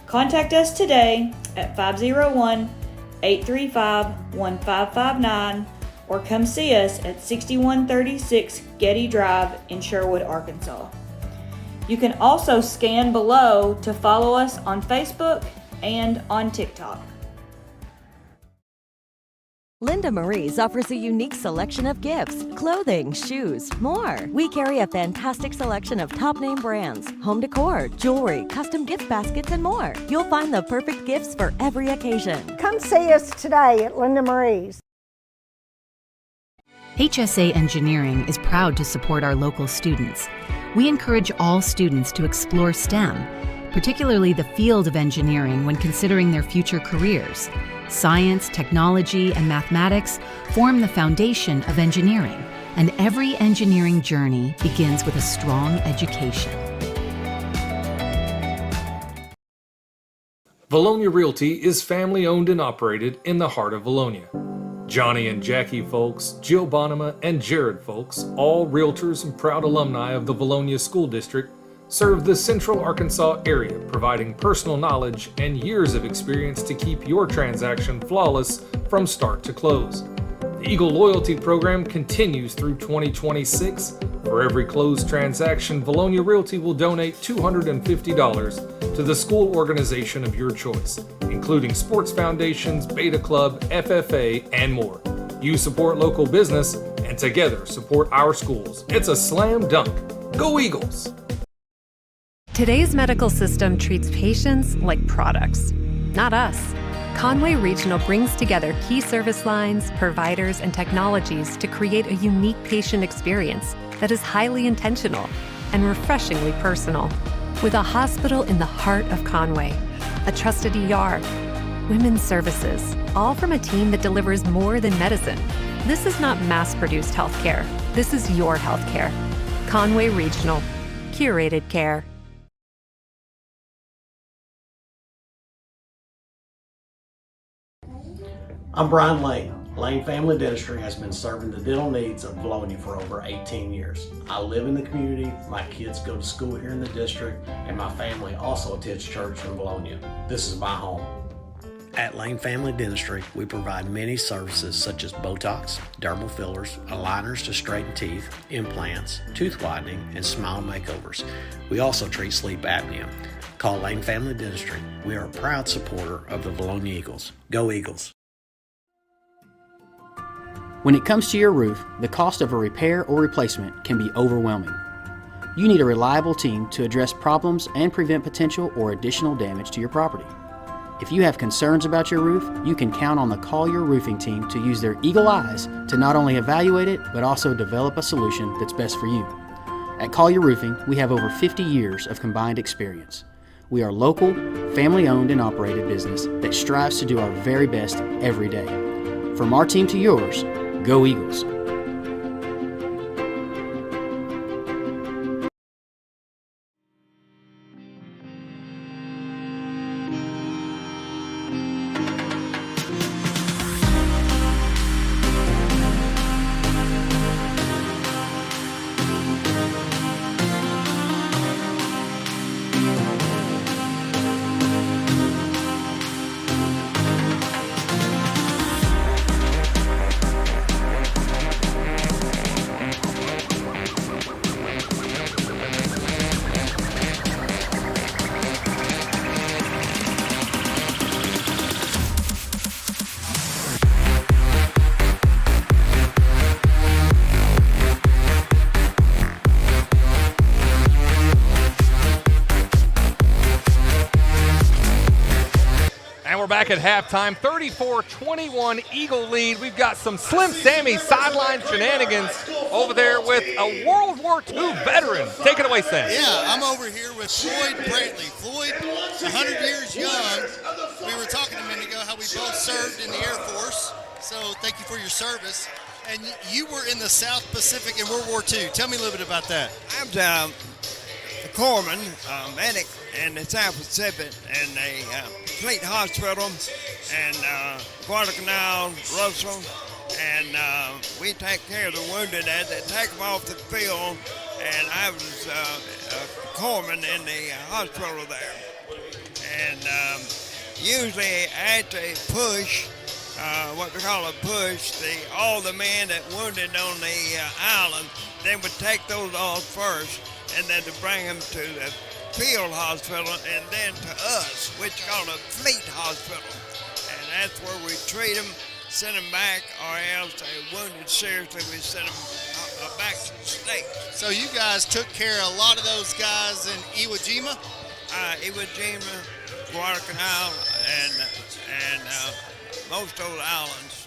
Contact us today at 501-835-1559 or come see us at 6136 Getty Drive in Sherwood, Arkansas. You can also scan below to follow us on Facebook and on TikTok. Linda Marie's offers a unique selection of gifts, clothing, shoes, more. We carry a fantastic selection of top name brands, home decor, jewelry, custom gift baskets, and more. You'll find the perfect gifts for every occasion. Come see us today at Linda Marie's. HSA Engineering is proud to support our local students. We encourage all students to explore STEM, particularly the field of engineering when considering their future careers. Science, technology, and mathematics form the foundation of engineering, and every engineering journey begins with a strong education. Vilonia Realty is family owned and operated in the heart of Vilonia. Johnny and Jackie Folks, Jill Bonema, and Jared Folks, all realtors and proud alumni of the Vilonia School District, serve the Central Arkansas area, providing personal knowledge and years of experience to keep your transaction flawless from start to close. The Eagle Loyalty Program continues through 2026. For every closed transaction, Vilonia Realty will donate $250 to the school organization of your choice, including sports foundations, Beta Club, FFA, and more. You support local business, and together support our schools. It's a slam dunk. Go Eagles! Today's medical system treats patients like products, not us. Conway Regional brings together key service lines, providers, and technologies to create a unique patient experience that is highly intentional and refreshingly personal. With a hospital in the heart of Conway, a trusted ER, women's services, all from a team that delivers more than medicine. This is not mass-produced healthcare. This is your healthcare. Conway Regional, curated care. I'm Brian Lane. Lane Family Dentistry has been serving the dental needs of Vilonia for over 18 years. I live in the community, my kids go to school here in the district, and my family also attends church in Vilonia. This is my home. At Lane Family Dentistry, we provide many services such as Botox, dermal fillers, aligners to straighten teeth, implants, tooth whitening, and smile makeovers. We also treat sleep apnea. Call Lane Family Dentistry. We are a proud supporter of the Vilonia Eagles. Go Eagles! When it comes to your roof, the cost of a repair or replacement can be overwhelming. You need a reliable team to address problems and prevent potential or additional damage to your property. If you have concerns about your roof, you can count on the Collier Roofing team to use their eagle eyes to not only evaluate it, but also develop a solution that's best for you. At Collier Roofing, we have over 50 years of combined experience. We are local, family-owned and operated business that strives to do our very best every day. From our team to yours, go Eagles! We're back at halftime, 34-21 Eagle lead. We've got some Slim Sammy sideline shenanigans over there with a World War II veteran. Take it away, Sam. Yeah, I'm over here with Floyd Brantley. Floyd, 100 years young. We were talking a minute ago how we both served in the Air Force, so thank you for your service. And you were in the South Pacific in World War II. Tell me a little bit about that. I'm the corpsman, medic in the South Pacific in a Fleet Hospital and Guadalcanal, Russell, and we take care of the wounded as they take them off the field and I was a corpsman in the hospital there. And usually at a push, what we call a push, all the men that wounded on the island, they would take those off first, and then to bring them to the field hospital, and then to us, which is called a fleet hospital. And that's where we treat them, send them back, or else they wounded seriously, we send them back to the state. So you guys took care of a lot of those guys in Iwo Jima? Iwo Jima, Guadalcanal, and most of those islands.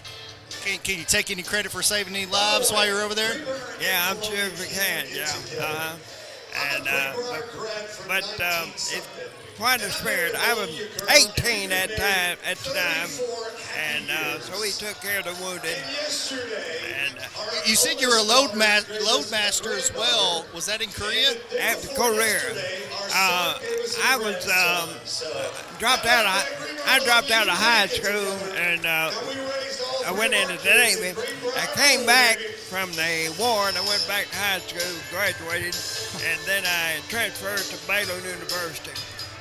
Can you take any credit for saving any lives while you're over there? Yeah, I'm sure we can, yeah. But it's quite a spirit. I was 18 at the time, and so we took care of the wounded. And you said you were a load master as well. Was that in Korea? After Korea, I was dropped out. I dropped out of high school, and I went into the Navy. I came back from the war, and I went back to high school, graduated, and then I transferred to Baylor University.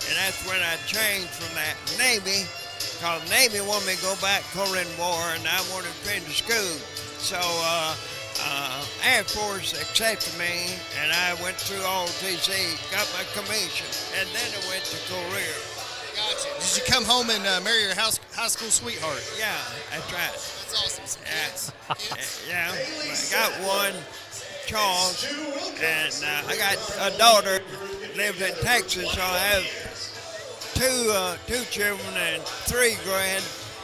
And that's when I changed from that Navy, because the Navy wanted me to go back to Korean War, and I wanted to finish school. So Air Force accepted me, and I went through all TC, got my commission, and then I went to Korea. Gotcha. Did you come home and marry your high school sweetheart? Yeah, that's right. That's awesome. Yeah, I got one, Charles, and I got a daughter, lives in Texas, so I have two children and 3 grand,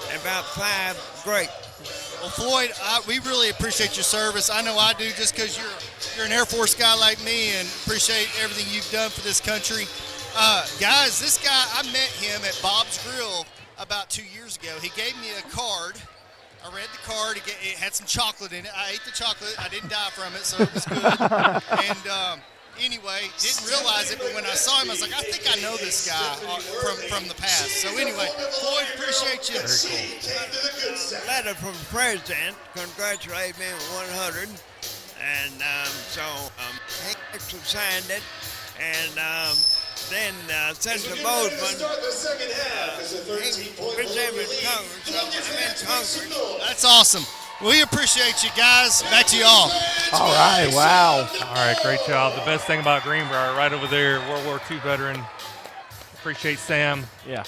and about 5 great. Well, Floyd, we really appreciate your service. I know I do, just because you're an Air Force guy like me, and appreciate everything you've done for this country. Guys, this guy, I met him at Bob's Grill about 2 years ago. He gave me a card. I read the card. It had some chocolate in it. I ate the chocolate. I didn't die from it, so it was good. And anyway, didn't realize it, but when I saw him, I was like, I think I know this guy from the past. So anyway, Floyd, appreciate you. Very cool. Letter from the president, congratulate me on 100. And so he actually signed it. And then Senator Bozeman, he presented Congress. So I'm in Congress. That's awesome. We appreciate you guys. Back to y'all. All right, wow. All right, great job. The best thing about Greenbrier, right over there, World War II veteran. Appreciate Sam. Yeah.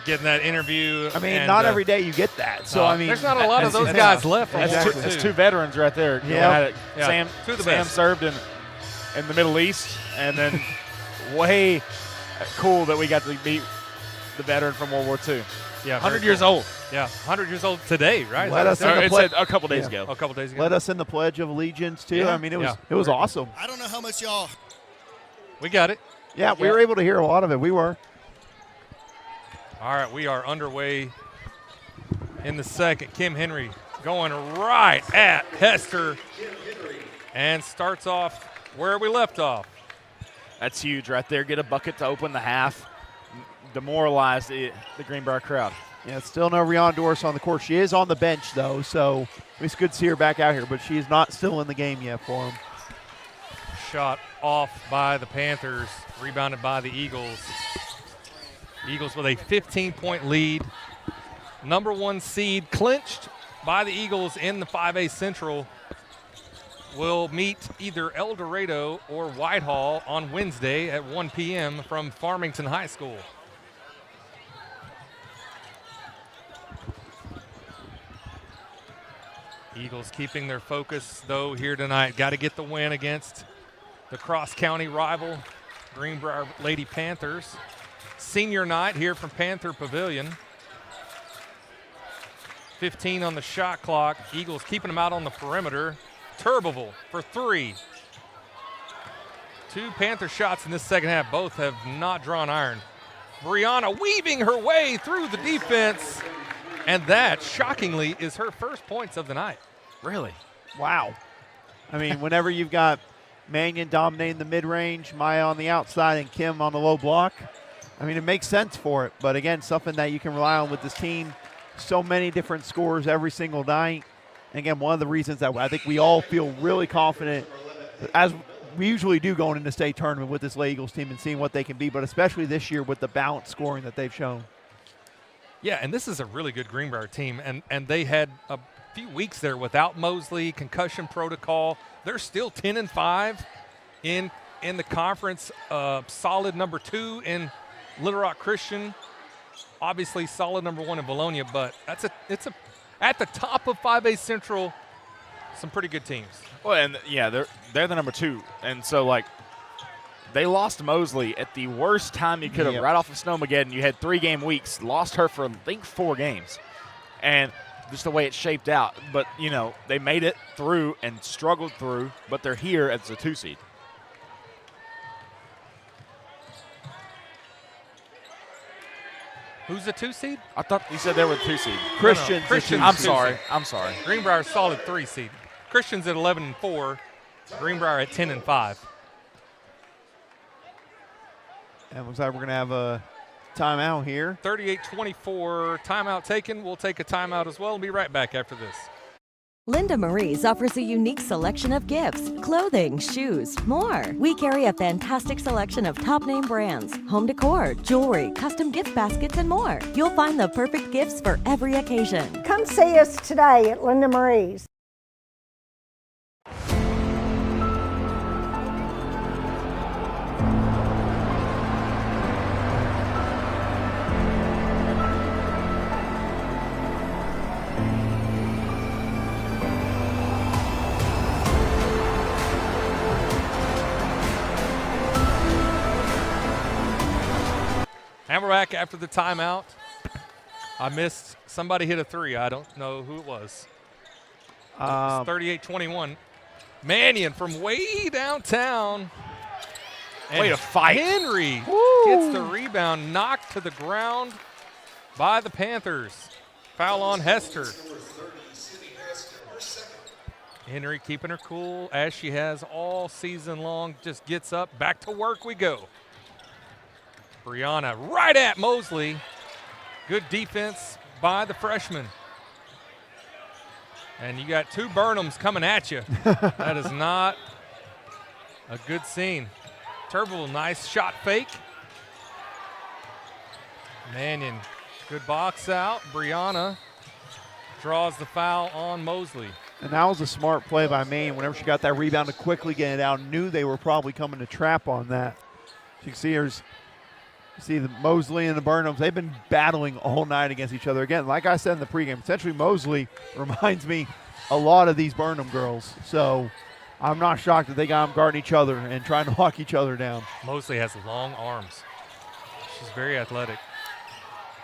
Getting that interview. I mean, not every day you get that. So, I mean, there's not a lot of those guys left. That's 2 veterans right there. Yeah. Sam best. served in the Middle East, and then way cool that we got to meet the veteran from World War II. Yeah, 100 years old. Yeah, 100 years old today, right? Let us in the a couple days ago. A couple days ago. Let us in the Pledge of Allegiance too. Yeah. I mean, it was awesome. I don't know how much y'all. We got it. Yeah, we were able to hear a lot of it. We were. All right, we are underway in the second. Kim Henry going right at Hester and starts off where we left off. That's huge right there. Get a bucket to open the half. Demoralize the Greenbrier crowd. Yeah, still no Rion Doris on the court. She is on the bench, though, so it's good to see her back out here, but she's not still in the game yet for them. Shot off by the Panthers, rebounded by the Eagles. Eagles with a 15-point lead. Number 1 seed clinched by the Eagles in the 5A Central will meet either El Dorado or Whitehall on Wednesday at 1 p.m. from Farmington High School. Eagles keeping their focus, though, here tonight. Got to get the win against the cross-county rival, Greenbrier Lady Panthers. Senior night here from Panther Pavilion. 15 on the shot clock. Eagles keeping them out on the perimeter. Turbeville for 3. 2 Panther shots in this second half. Both have not drawn iron. Brianna weaving her way through the defense. And that, shockingly, is her first points of the night. Really? Wow. I mean, whenever you've got Mannion dominating the mid-range, Maya on the outside, and Kim on the low block, I mean, it makes sense for it. But, again, something that you can rely on with this team. So many different scores every single night. And, again, one of the reasons that I think we all feel really confident as we usually do going into state tournament with this Lady Eagles team and seeing what they can be, but especially this year with the balanced scoring that they've shown. Yeah, and this is a really good Greenbrier team, and they had a few weeks there without Mosley, concussion protocol. They're still 10-5 in the conference, solid number 2 in Little Rock Christian, obviously solid number 1 in Vilonia, but it's at the top of 5A Central, some pretty good teams. Well, and yeah, they're the number 2, and so like they lost Mosley at the worst time you could have, right off of Snowmageddon. You had 3-game weeks, lost her for I think 4 games, and just the way it shaped out. But they made it through and struggled through, but they're here as a 2 seed. Who's the 2 seed? I thought you said they were the 2 seed. Christians. Christians. I'm sorry. Greenbrier solid 3 seed. Christians at 11-4. Greenbrier at 10-5. And looks like we're going to have a timeout here. 38-24 timeout taken. We'll take a timeout as well and be right back after this. Linda Marie's offers a unique selection of gifts, clothing, shoes, more. We carry a fantastic selection of top name brands, home decor, jewelry, custom gift baskets, and more. You'll find the perfect gifts for every occasion. Come see us today at Linda Marie's. And we're back after the timeout. I missed somebody hit a 3. I don't know who it was. It's 38-21. Mannion from way downtown. Way to fight. Henry gets the rebound, knocked to the ground by the Panthers. Foul on Hester. Henry keeping her cool as she has all season long. Just gets up. Back to work we go. Brianna right at Mosley. Good defense by the freshman. And you got 2 Burnhams coming at you. That is not a good scene. Turville, nice shot fake. Mannion, good box out. Brianna draws the foul on Mosley. And that was a smart play by Maine. Whenever she got that rebound to quickly get it out, knew they were probably coming to trap on that. You can see the Mosley and the Burnhams, they've been battling all night against each other. Again, like I said in the pregame, essentially Mosley reminds me a lot of these Burnham girls. So I'm not shocked that they got them guarding each other and trying to lock each other down. Mosley has long arms. She's very athletic.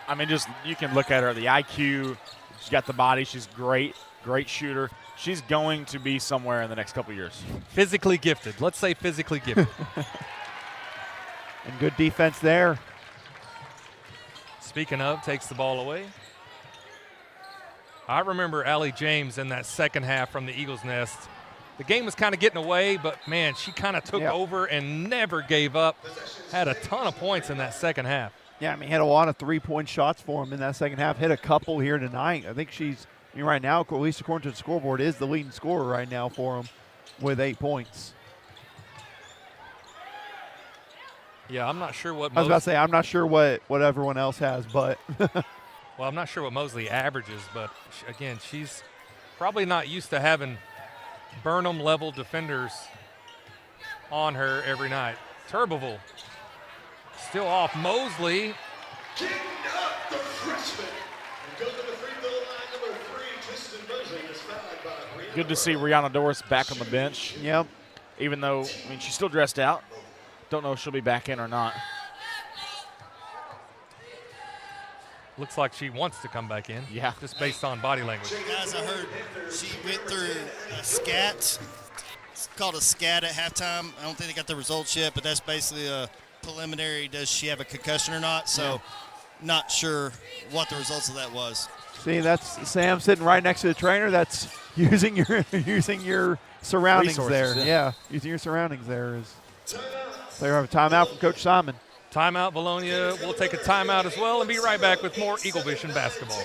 I mean, just you can look at her, the IQ, she's got the body, she's great shooter. She's going to be somewhere in the next couple years. Physically gifted. Let's say physically gifted. And good defense there. Speaking of, takes the ball away. I remember Allie James in that second half from the Eagles' Nest. The game was kind of getting away, but, man, she kind of took over and never gave up. Had a ton of points in that second half. Yeah, I mean, had a lot of three-point shots for him in that second half. Hit a couple here tonight. I think right now, at least according to the scoreboard, is the leading scorer right now for him with 8 points. Yeah, I'm not sure what I was about to say, I'm not sure what everyone else has, but. Well, I'm not sure what Mosley averages, but, again, she's probably not used to having Burnham-level defenders on her every night. Turbeville still off Mosley. Kicking up the freshman. And goes to the free throw line, number 3, Tristan Mosley is fouled by Brianna. Good to see Rihanna Doris back on the bench. Yep. Even though, I mean, she's still dressed out. Don't know if she'll be back in or not. Looks like she wants to come back in. Yeah. Just based on body language. Guys, I heard she went through a scat. It's called a scat at halftime. I don't think they got the results yet, but that's basically a preliminary. Does she have a concussion or not? So not sure what the results of that was. See, that's Sam sitting right next to the trainer. That's using your surroundings Resources, there. yeah. Using your surroundings there is. So we have a timeout from Coach Simon. Timeout, Vilonia. We'll take a timeout as well and be right back with more EagleVision basketball.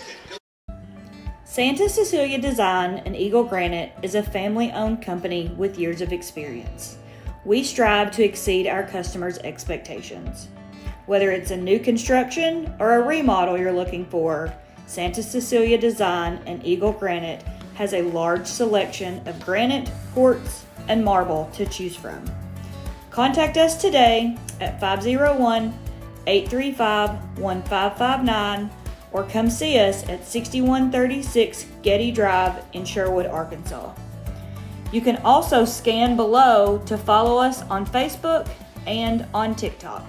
Santa Cecilia Design and Eagle Granite is a family-owned company with years of experience. We strive to exceed our customers' expectations. Whether it's a new construction or a remodel you're looking for, Santa Cecilia Design and Eagle Granite has a large selection of granite, quartz, and marble to choose from. Contact us today at 501-835-1559 or come see us at 6136 Getty Drive in Sherwood, Arkansas. You can also scan below to follow us on Facebook and on TikTok.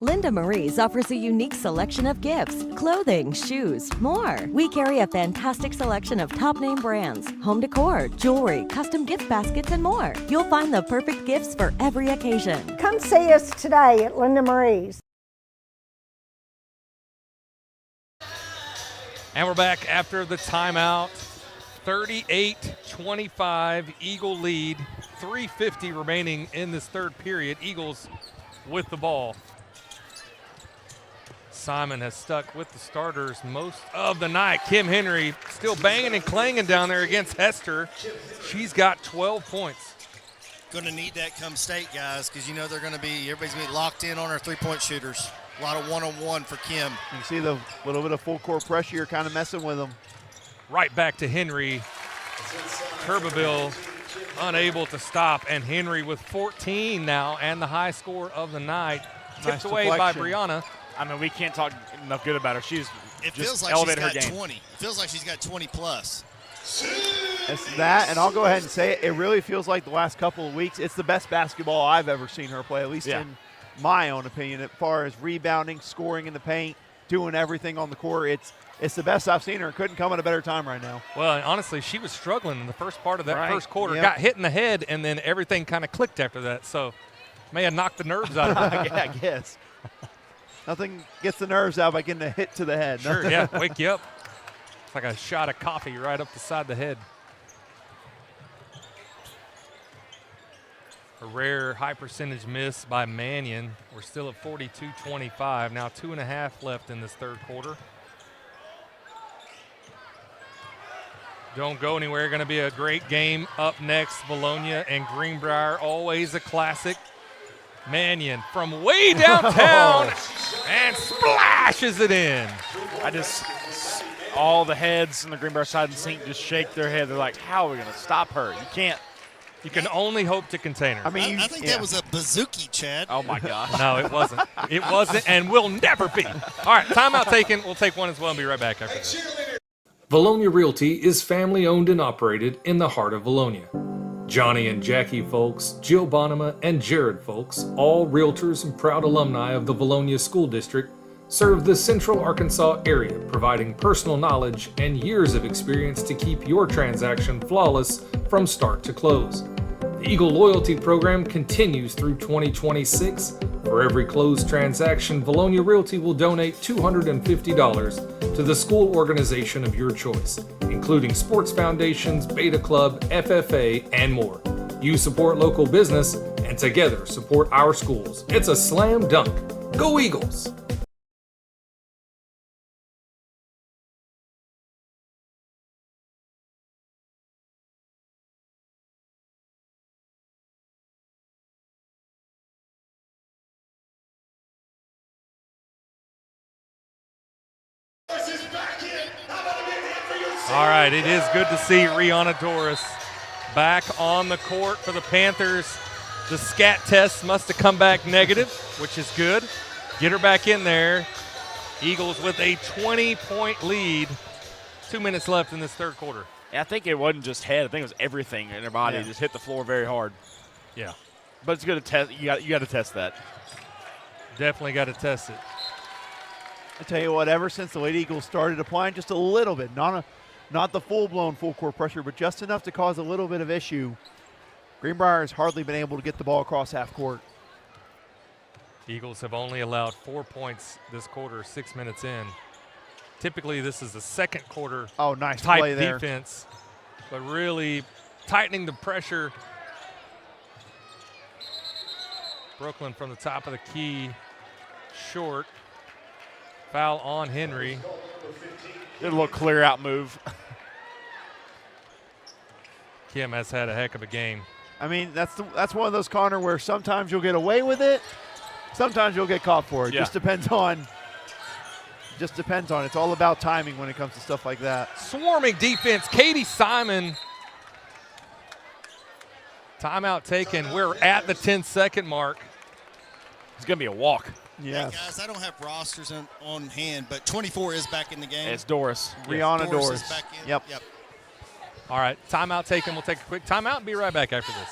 Linda Marie's offers a unique selection of gifts, clothing, shoes, more. We carry a fantastic selection of top name brands, home decor, jewelry, custom gift baskets, and more. You'll find the perfect gifts for every occasion. Come see us today at Linda Marie's. And we're back after the timeout. 38-25, Eagle lead. 3:50 remaining in this third period. Eagles with the ball. Simon has stuck with the starters most of the night. Kim Henry still banging and clanging down there against Hester. She's got 12 points. Going to need that come state, guys, because you know everybody's going to be locked in on our three-point shooters. A lot of one-on-one for Kim. You see the little bit of full court pressure, you're kind of messing with them. Right back to Henry. Turbeville unable to stop, and Henry with 14 now and the high score of the night. Tipped away by Brianna. I mean, we can't talk enough good about her. She's It just feels like elevated she's her got game. 20. It feels like she's got 20 plus. It's that, and I'll go ahead and say it. It really feels like the last couple of weeks, it's the best basketball I've ever seen her play, at least in my own opinion, as far as rebounding, scoring in the paint, doing everything on the court. It's the best I've seen her. Couldn't come at a better time right now. Well, and honestly, she was struggling in the first part of that first quarter. Got hit in the head, and then everything kind of clicked after that. So may have knocked the nerves out of her. Yeah, I guess. Nothing gets the nerves out by getting a hit to the head. Sure, yeah, wake you up. It's like a shot of coffee right up the side of the head. A rare high percentage miss by Mannion. We're still at 42-25. Now 2.5 left in this third quarter. Don't go anywhere. Going to be a great game up next. Vilonia and Greenbrier, always a classic. Mannion from way downtown and splashes it in. All the heads on the Greenbrier side and sink just shake their head. They're like, how are we going to stop her? You can't. You can only hope to contain her. I think that was a bazooki, Chad. Oh, my gosh. No, it wasn't. It wasn't and will never be. All right, timeout taken. We'll take one as well and be right back after this. Vilonia Realty is family owned and operated in the heart of Vilonia. Johnny and Jackie Folks, Jill Bonema, and Jared Folks, all realtors and proud alumni of the Vilonia School District, serve the Central Arkansas area, providing personal knowledge and years of experience to keep your transaction flawless from start to close. The Eagle Loyalty Program continues through 2026. For every closed transaction, Vilonia Realty will donate $250 to the school organization of your choice, including sports foundations, Beta Club, FFA, and more. You support local business, and together support our schools. It's a slam dunk. Go Eagles! All right, it is good to see Rihanna Doris back on the court for the Panthers. The SCAT test must have come back negative, which is good. Get her back in there. Eagles with a 20-point lead. 2 minutes left in this third quarter. Yeah, I think it wasn't just head. I think it was everything in her body. Yeah. Just hit the floor very hard. Yeah. But it's good to test. You got to test that. Definitely got to test it. I tell you what, ever since the Lady Eagles started applying just a little bit, not the full-blown full-court pressure, but just enough to cause a little bit of issue, Greenbrier has hardly been able to get the ball across half court. Eagles have only allowed 4 points this quarter, 6 minutes in. Typically, this is the second quarter nice type play there. defense, but really tightening the pressure. Brooklyn from the top of the key, short. Foul on Henry. Did a little clear out move. Kim has had a heck of a game. I mean, that's one of those, Connor, where sometimes you'll get away with it, sometimes you'll get caught for it. Yeah. Just depends on. It's all about timing when it comes to stuff like that. Swarming defense, Katie Simon. Timeout taken. We're at the 10-second mark. It's going to be a walk. Yes. Hey guys, I don't have rosters on hand, but 24 is back in the game. It's Doris. Rihanna Doris. Is back in. Yep. All right, timeout taken. We'll take a quick timeout and be right back after this.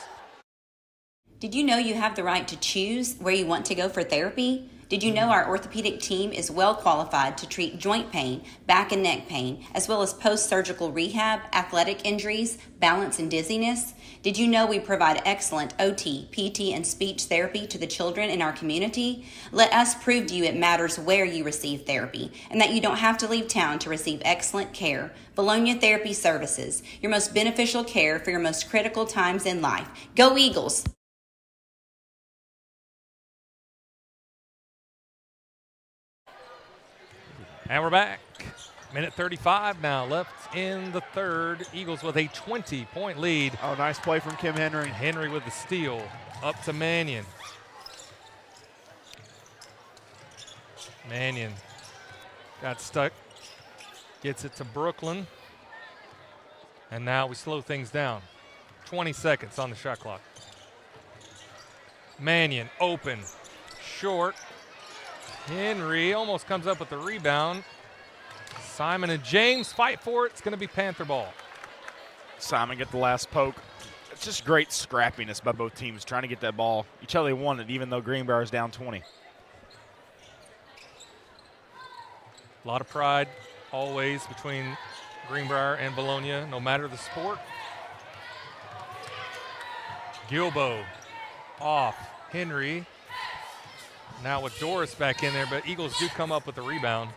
Did you know you have the right to choose where you want to go for therapy? Did you know our orthopedic team is well qualified to treat joint pain, back and neck pain, as well as post-surgical rehab, athletic injuries, balance and dizziness? Did you know we provide excellent OT, PT, and speech therapy to the children in our community? Let us prove to you it matters where you receive therapy and that you don't have to leave town to receive excellent care. Vilonia Therapy Services, your most beneficial care for your most critical times in life. Go Eagles! And we're back. Minute 35 now left in the third. Eagles with a 20-point lead. Oh, nice play from Kim Henry. Henry with the steal. Up to Mannion. Mannion got stuck. Gets it to Brooklyn. And now we slow things down. 20 seconds on the shot clock. Mannion open. Short. Henry almost comes up with the rebound. Simon and James fight for it. It's going to be Panther ball. Simon get the last poke. It's just great scrappiness by both teams trying to get that ball each other they wanted, even though Greenbrier is down 20. A lot of pride always between Greenbrier and Vilonia, no matter the sport. Gilbo off. Henry. Now with Doris back in there, but Eagles do come up with the rebound.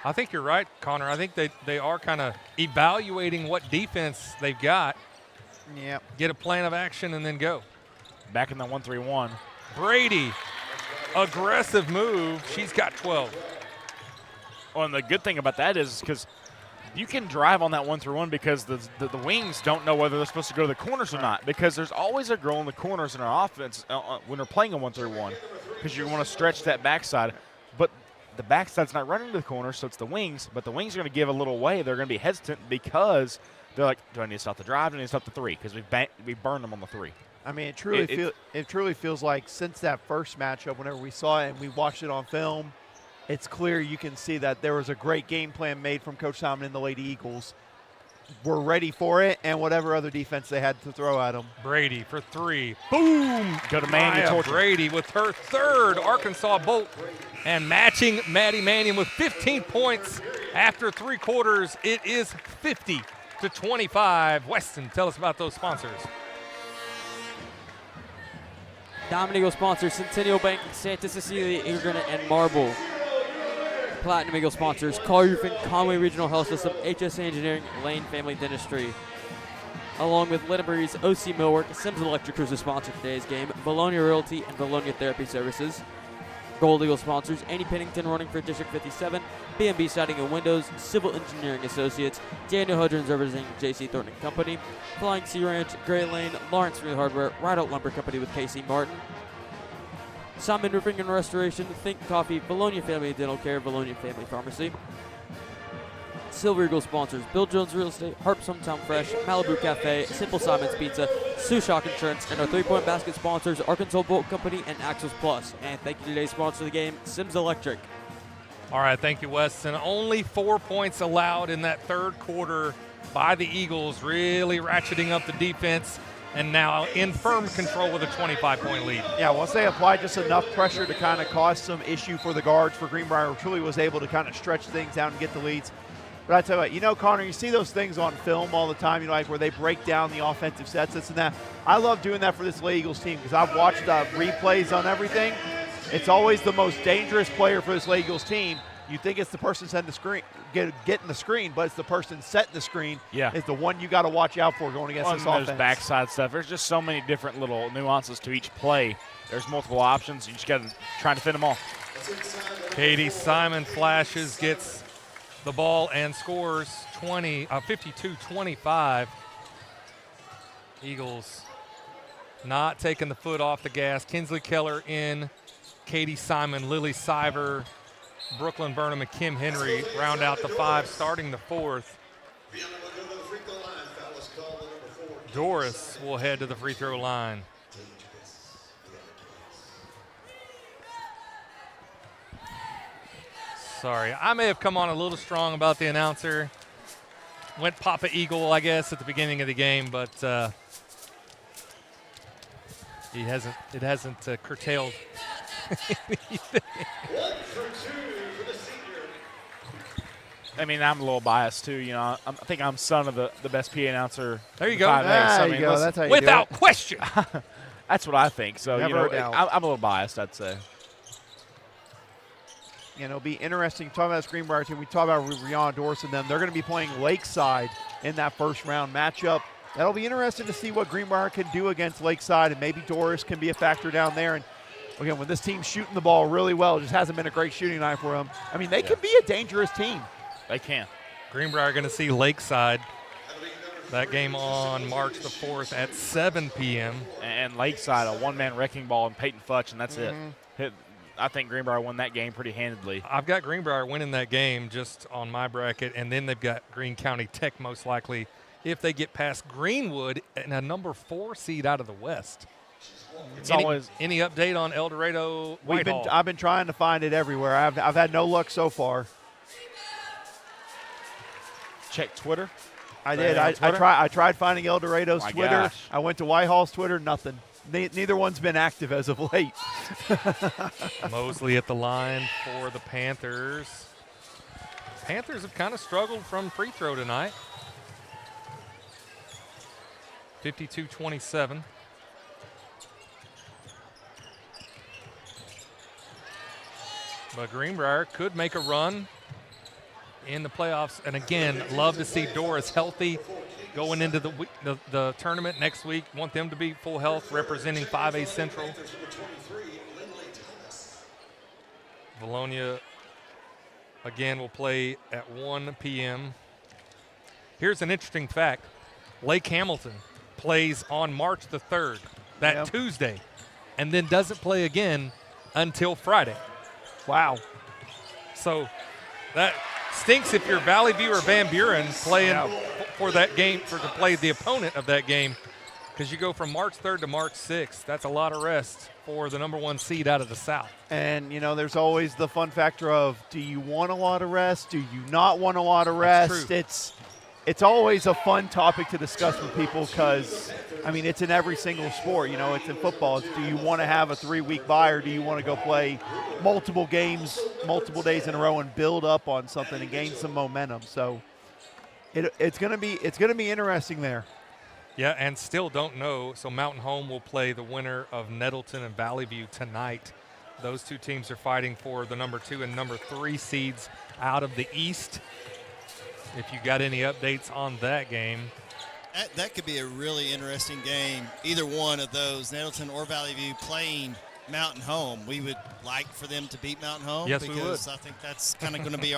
I think you're right, Connor. I think they are kind of evaluating what defense they've got. Yep. Get a plan of action and then go. Back in the 1-3-1. Brady, aggressive move. She's got 12. Well, and the good thing about that is because you can drive on that 1-3-1 because the wings don't know whether they're supposed to go to the corners or not, because there's always a girl in the corners in our offense when they're playing a 1-3-1 because you want to stretch that backside. But the backside's not running to the corner, so it's the wings. But the wings are going to give a little way. They're going to be hesitant because they're like, do I need to stop the drive? Do I need to stop the three? Because we burned them on the three. I mean, it truly feels like since that first matchup, whenever we saw it and we watched it on film, it's clear you can see that there was a great game plan made from Coach Simon and the Lady Eagles. We're ready for it, and whatever other defense they had to throw at them. Brady for three. Boom! Go to Mannion. Brady with her third Arkansas Bolt. And matching Maddie Mannion with 15 points after 3 quarters. It is 50-25. Weston, tell us about those sponsors. Diamond Eagle sponsors Centennial Bank, Santa Cecilia, Eagle Granite, and Marble. Platinum Eagle sponsors Carl Roofing, Conway Regional Health System, HSA Engineering, Lane Family Dentistry. Along with Linda Marie's OC Millwork, Sims Electric Crews sponsor today's game, Vilonia Realty, and Vilonia Therapy Services. Gold Eagle sponsors Annie Pennington running for District 57, B&B Siding and Windows, Civil Engineering Associates, Daniel Hudgens representing J.C. Thornton & Company, Flying Sea Ranch, Gray Lane, Lawrence Real Hardware, Rideout Lumber Company with Casey Martin. Simon Roofing and Restoration, Think Coffee, Vilonia Family Dental Care, Vilonia Family Pharmacy. Silver Eagle sponsors Bill Jones Real Estate, Harp's Hometown Fresh, Malibu Cafe, Simple Simon's Pizza, Sioux Shock Insurance, and our 3-point basket sponsors Arkansas Bolt Company and Axles Plus. And thank you to today's sponsor of the game, Sims Electric. All right, thank you, Weston. Only 4 points allowed in that third quarter by the Eagles, really ratcheting up the defense, and now in firm control with a 25-point lead. Yeah, once they applied just enough pressure to kind of cause some issue for the guards for Greenbrier, truly was able to kind of stretch things out and get the leads. But I tell you what, Connor, you see those things on film all the time, like where they break down the offensive sets, this and that. I love doing that for this Lady Eagles team because I've watched replays on everything. It's always the most dangerous player for this Lady Eagles team. You think it's the person setting the screen, getting the screen, but it's the person setting the screen. Yeah, is the one you got to watch out for going against this offense. There's backside stuff. There's just so many different little nuances to each play. There's multiple options. You just got to try to fit them all. Katie Simon flashes, gets the ball and scores 52-25. Eagles not taking the foot off the gas. Kinsley Keller in, Katie Simon, Lily Siver, Brooklyn Burnham, and Kim Henry round out the 5, starting the 4th. Doris will head to the free throw line. Sorry, I may have come on a little strong about the announcer. Went Papa Eagle, I guess, at the beginning of the game, but it hasn't curtailed anything. I mean, I'm a little biased too. You know, I think I'm son of the best PA announcer. There you go. There you go. That's how you without do it. question. That's what I think. So Never a doubt. I'm a little biased, I'd say. You know, it'll be interesting. Talking about this Greenbrier team, we talk about Rihanna Doris and them. They're going to be playing Lakeside in that first round matchup. That'll be interesting to see what Greenbrier can do against Lakeside, and maybe Doris can be a factor down there. And again, when this team's shooting the ball really well, it just hasn't been a great shooting night for them. I mean, they can be a dangerous team. They can. Greenbrier going to see Lakeside. That game on March the 4th at 7 p.m. And Lakeside, a one-man wrecking ball, and Peyton Futch, and that's it. I think Greenbrier won that game pretty handedly. I've got Greenbrier winning that game just on my bracket, and then they've got Greene County Tech most likely if they get past Greenwood and a number 4 seed out of the West. Any update on El Dorado? I've been trying to find it everywhere. I've had no luck so far. Check Twitter. I did. I tried finding El Dorado's Twitter. Gosh. I went to Whitehall's Twitter. Nothing. Neither one's been active as of late. Mosley at the line for the Panthers. Panthers have kind of struggled from free throw tonight. 52-27. But Greenbrier could make a run in the playoffs. And again, love to see Doris healthy going into the tournament next week. Want them to be full health, representing 5A Central. Vilonia, again, will play at 1 p.m. Here's an interesting fact. Lake Hamilton plays on March the 3rd, Tuesday, and then doesn't play again until Friday. Wow. So that stinks if you're Valley View or Van Buren playing for that game, to play the opponent of that game, because you go from March 3rd to March 6th. That's a lot of rest for the number 1 seed out of the South. And, you know, there's always the fun factor of, do you want a lot of rest? Do you not want a lot of rest? That's true. It's always a fun topic to discuss with people because, I mean, it's in every single sport. You know, it's in football. Do you want to have a 3-week bye, or do you want to go play multiple games, multiple days in a row and build up on something and gain some momentum? So it's gonna be interesting there. Yeah, and still don't know. So Mountain Home will play the winner of Nettleton and Valley View tonight. Those two teams are fighting for the number 2 and number 3 seeds out of the East. If you got any updates on that game. That could be a really interesting game. Either one of those, Nettleton or Valley View, playing Mountain Home. We would like for them to beat Mountain Home. Yes, we would. Because I think that's kind of going to be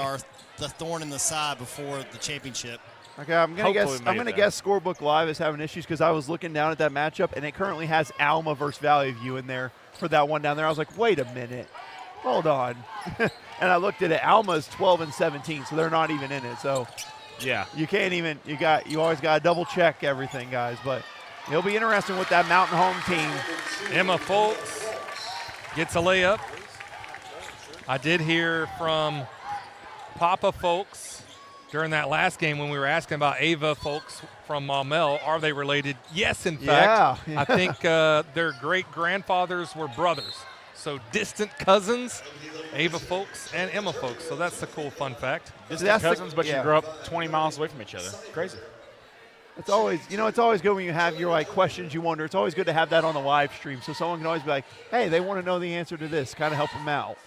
the thorn in the side before the championship. Okay, I'm gonna guess Scorebook Live is having issues because I was looking down at that matchup and it currently has Alma versus Valley View in there for that one down there. I was like, wait a minute, hold on, and I looked at it. Alma's 12-17, so they're not even in it. So yeah, you can't even. You always got to double check everything, guys. But it'll be interesting with that Mountain Home team. Emma Foltz gets a layup. I did hear from Papa Folks during that last game when we were asking about Ava Folks from Maumelle. Are they related? Yes, in fact. Yeah. I think their great-grandfathers were brothers. So distant cousins, Ava Folks and Emma Folks. So that's the cool fun fact. Distant cousins, but you grew up 20 miles away from each other. Crazy. It's always good when you have your questions you wonder. It's always good to have that on the live stream so someone can always be like, hey, they want to know the answer to this, kind of help them out.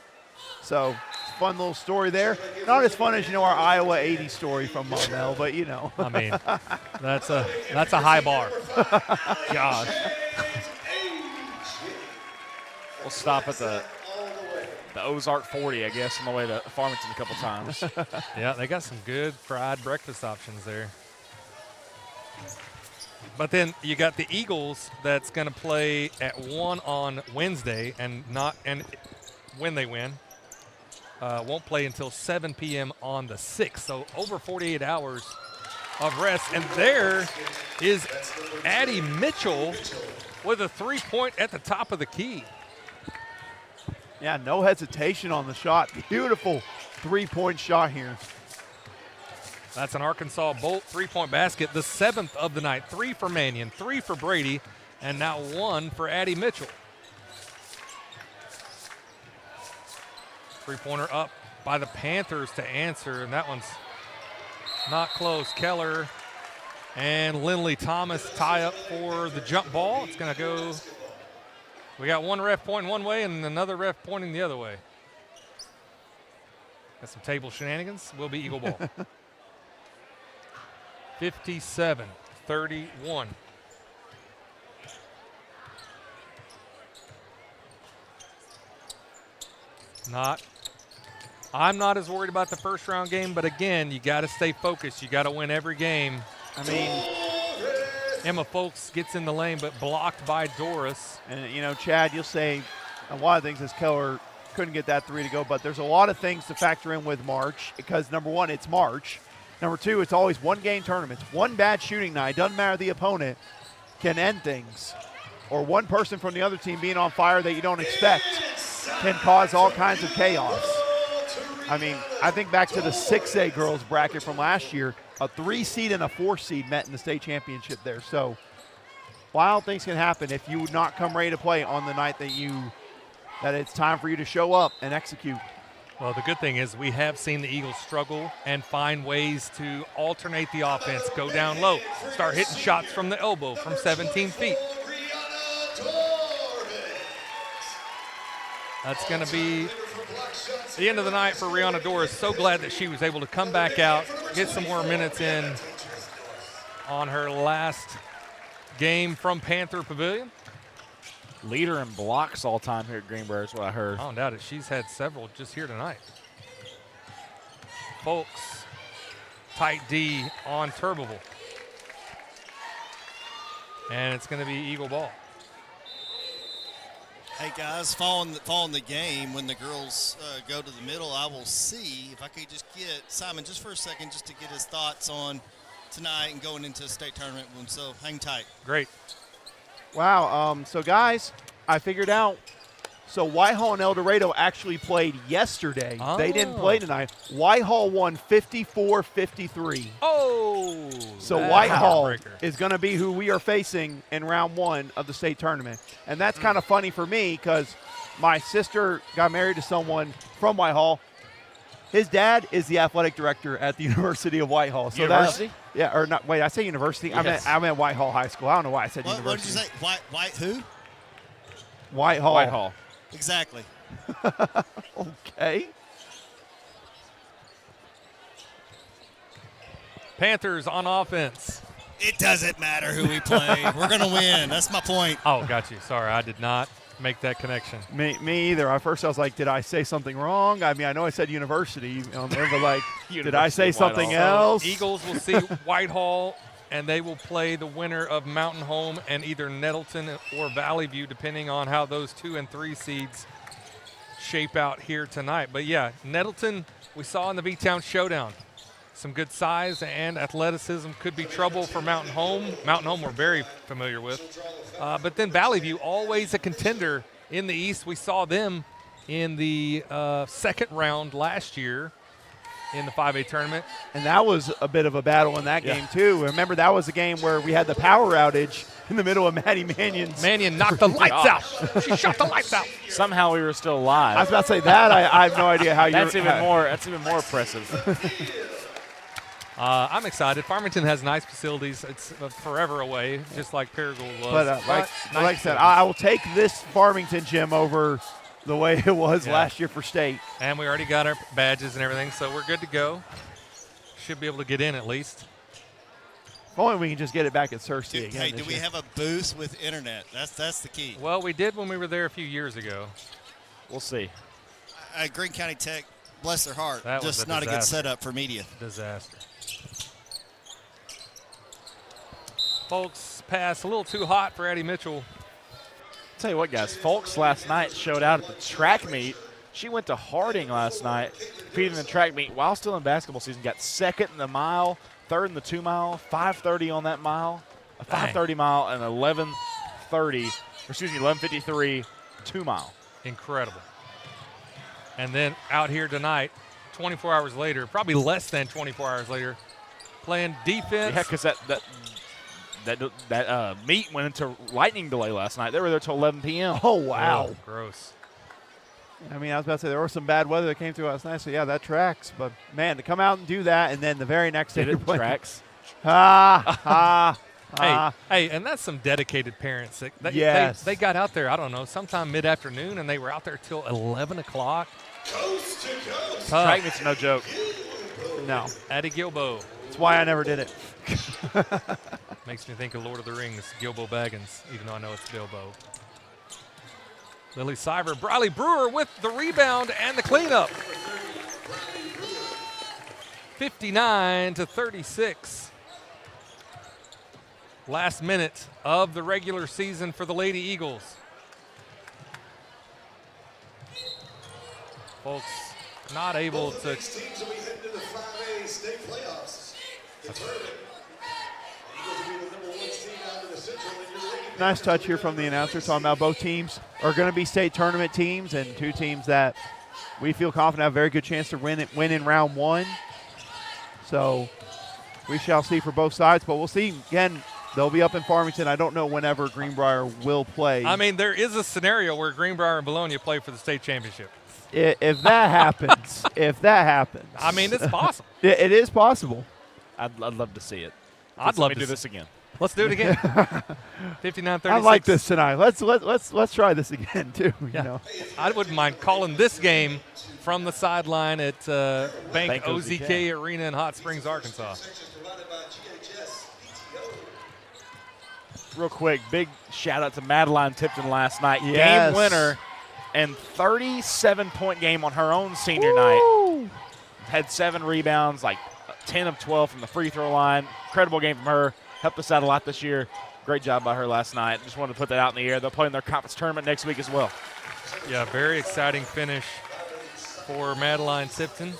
So fun little story there. Not as fun as our Iowa 80 story from Maumelle, but I mean, that's a high bar. Gosh. We'll stop at the Ozark 40, I guess, on the way to Farmington a couple times. Yeah, they got some good fried breakfast options there. But then you got the Eagles that's going to play at 1 on Wednesday, and when they win, won't play until 7 p.m. on the 6th. So over 48 hours of rest. And there is Addie Mitchell with a three-point at the top of the key. Yeah, no hesitation on the shot. Beautiful three-point shot here. That's an Arkansas Bolt three-point basket, the 7th of the night. 3 for Mannion, 3 for Brady, and now 1 for Addie Mitchell. Three-pointer up by the Panthers to answer, and that one's not close. Keller and Lindley Thomas tie up for the jump ball. It's going to go. We got one ref pointing one way and another ref pointing the other way. Got some table shenanigans. Will be Eagle ball. 57-31. I'm not as worried about the first round game, but again, you got to stay focused. You got to win every game. I mean, Emma Folks gets in the lane, but blocked by Doris. And, you know, Chad, you'll say a lot of things as Keller couldn't get that three to go, but there's a lot of things to factor in with March because, number one, it's March. Number two, it's always one-game tournaments. One bad shooting night, doesn't matter the opponent, can end things. Or one person from the other team being on fire that you don't expect can cause all kinds of chaos. I mean, I think back to the 6A girls bracket from last year, a 3 seed and a 4 seed met in the state championship there. So wild things can happen if you would not come ready to play on the night that it's time for you to show up and execute. Well, the good thing is we have seen the Eagles struggle and find ways to alternate the offense, go down low, start hitting shots from the elbow from 17 feet. That's going to be the end of the night for Rihanna Doris. So glad that she was able to come back out, get some more minutes in on her last game from Panther Pavilion. Leader in blocks all time here at Greenbrier is what I heard. I don't doubt it. She's had several just here tonight. Folks, tight D on Turbeville. And it's going to be Eagle ball. Hey guys, following the game, when the girls go to the middle, I will see if I could just get Simon just for a second, just to get his thoughts on tonight and going into a state tournament. So hang tight. Great. Wow. So guys, I figured out. So Whitehall and El Dorado actually played yesterday. Oh. They didn't play tonight. Whitehall won 54-53. Oh. So Whitehall is going to be who we are facing in round 1 of the state tournament. And that's kind of funny for me because my sister got married to someone from Whitehall. His dad is the athletic director at the University of Whitehall. So University? Yeah, or not. Wait, I say university. Yes. I meant Whitehall High School. I don't know why I said What university. did you say? White who? Whitehall. Whitehall. Exactly. Okay. Panthers on offense. It doesn't matter who we play. We're going to win. That's my point. Oh, got you. Sorry, I did not make that connection. Me either. At first I was like, did I say something wrong? I mean, I know I said university on there, but like, did I say something else? So Eagles will see Whitehall, and they will play the winner of Mountain Home and either Nettleton or Valley View, depending on how those 2 and 3 seeds shape out here tonight. But yeah, Nettleton, we saw in the V-Town Showdown, some good size and athleticism could be trouble for Mountain Home. Mountain Home we're very familiar with. But then Valley View, always a contender in the East. We saw them in the second round last year in the 5A tournament. And that was a bit of a battle in that game, too. Remember, that was a game where we had the power outage in the middle of Maddie Mannion's. Mannion knocked the lights out. She shot the lights out. Somehow we were still alive. I was about to say that. I have no idea how That's even more impressive. I'm excited. Farmington has nice facilities. It's forever away, just like Paragould was. But like I said, I will take this Farmington gym over the way it was last year for state. And we already got our badges and everything, so we're good to go. Should be able to get in at least. If only we can just get it back at Cersei again. Hey, do we have a booth with internet? That's the key. Well, we did when we were there a few years ago. We'll see. Greene County Tech, bless their heart, That was just a not a good disaster. setup for media. Disaster. Folks, pass a little too hot for Eddie Mitchell. Tell you what, guys, Folks last night showed out at the track meet. She went to Harding last night, competed in the track meet while still in basketball season. Got second in the mile, third in the 2 mile, 5:30 on that mile, a 5:30 mile, and 11:53 2 mile. Incredible. And then out here tonight, 24 hours later, probably less than 24 hours later, playing defense. Yeah, because that meet went into lightning delay last night. They were there till 11 p.m. Oh, wow. Oh, gross. I mean, I was about to say there was some bad weather that came through last night, so yeah, that tracks. But man, to come out and do that, and then the very next day Did it tracks? Hey, and that's some dedicated parents. Yes. They got out there, I don't know, sometime mid-afternoon, and they were out there till 11 o'clock. Coast to coast. Track meet's no joke. No. Addie Gilbo. That's why I never did it. Makes me think of Lord of the Rings, Gilbo Baggins, even though I know it's Bilbo. Lily Siver, Briley Brewer with the rebound and the cleanup. 59-36. Last minute of the regular season for the Lady Eagles. Folks, not able to. These teams will be heading to the 5A state playoffs. You've heard it. Eagles will be the number 1 seed out of the Central in your league. Nice touch here from the announcer talking about both teams are going to be state tournament teams and two teams that we feel confident have a very good chance to win in round 1. So we shall see for both sides, but we'll see. Again, they'll be up in Farmington. I don't know whenever Greenbrier will play. I mean, there is a scenario where Greenbrier and Vilonia play for the state championship. If that happens, I mean, it's possible. It is possible. I'd love to see it. I'd love to do this again. Let's do it again. 59-36. I like this tonight. Let's try this again too. You know, I wouldn't mind calling this game from the sideline at Bank OZK Arena in Hot Springs, Arkansas. Real quick, big shout out to Madeline Tipton last night. Yes. Game winner and 37-point game on her own senior night. Had 7 rebounds, like 10 of 12 from the free throw line. Incredible game from her. Helped us out a lot this year. Great job by her last night. Just wanted to put that out in the air. They'll play in their conference tournament next week as well. Yeah, very exciting finish for Madeline Tipton.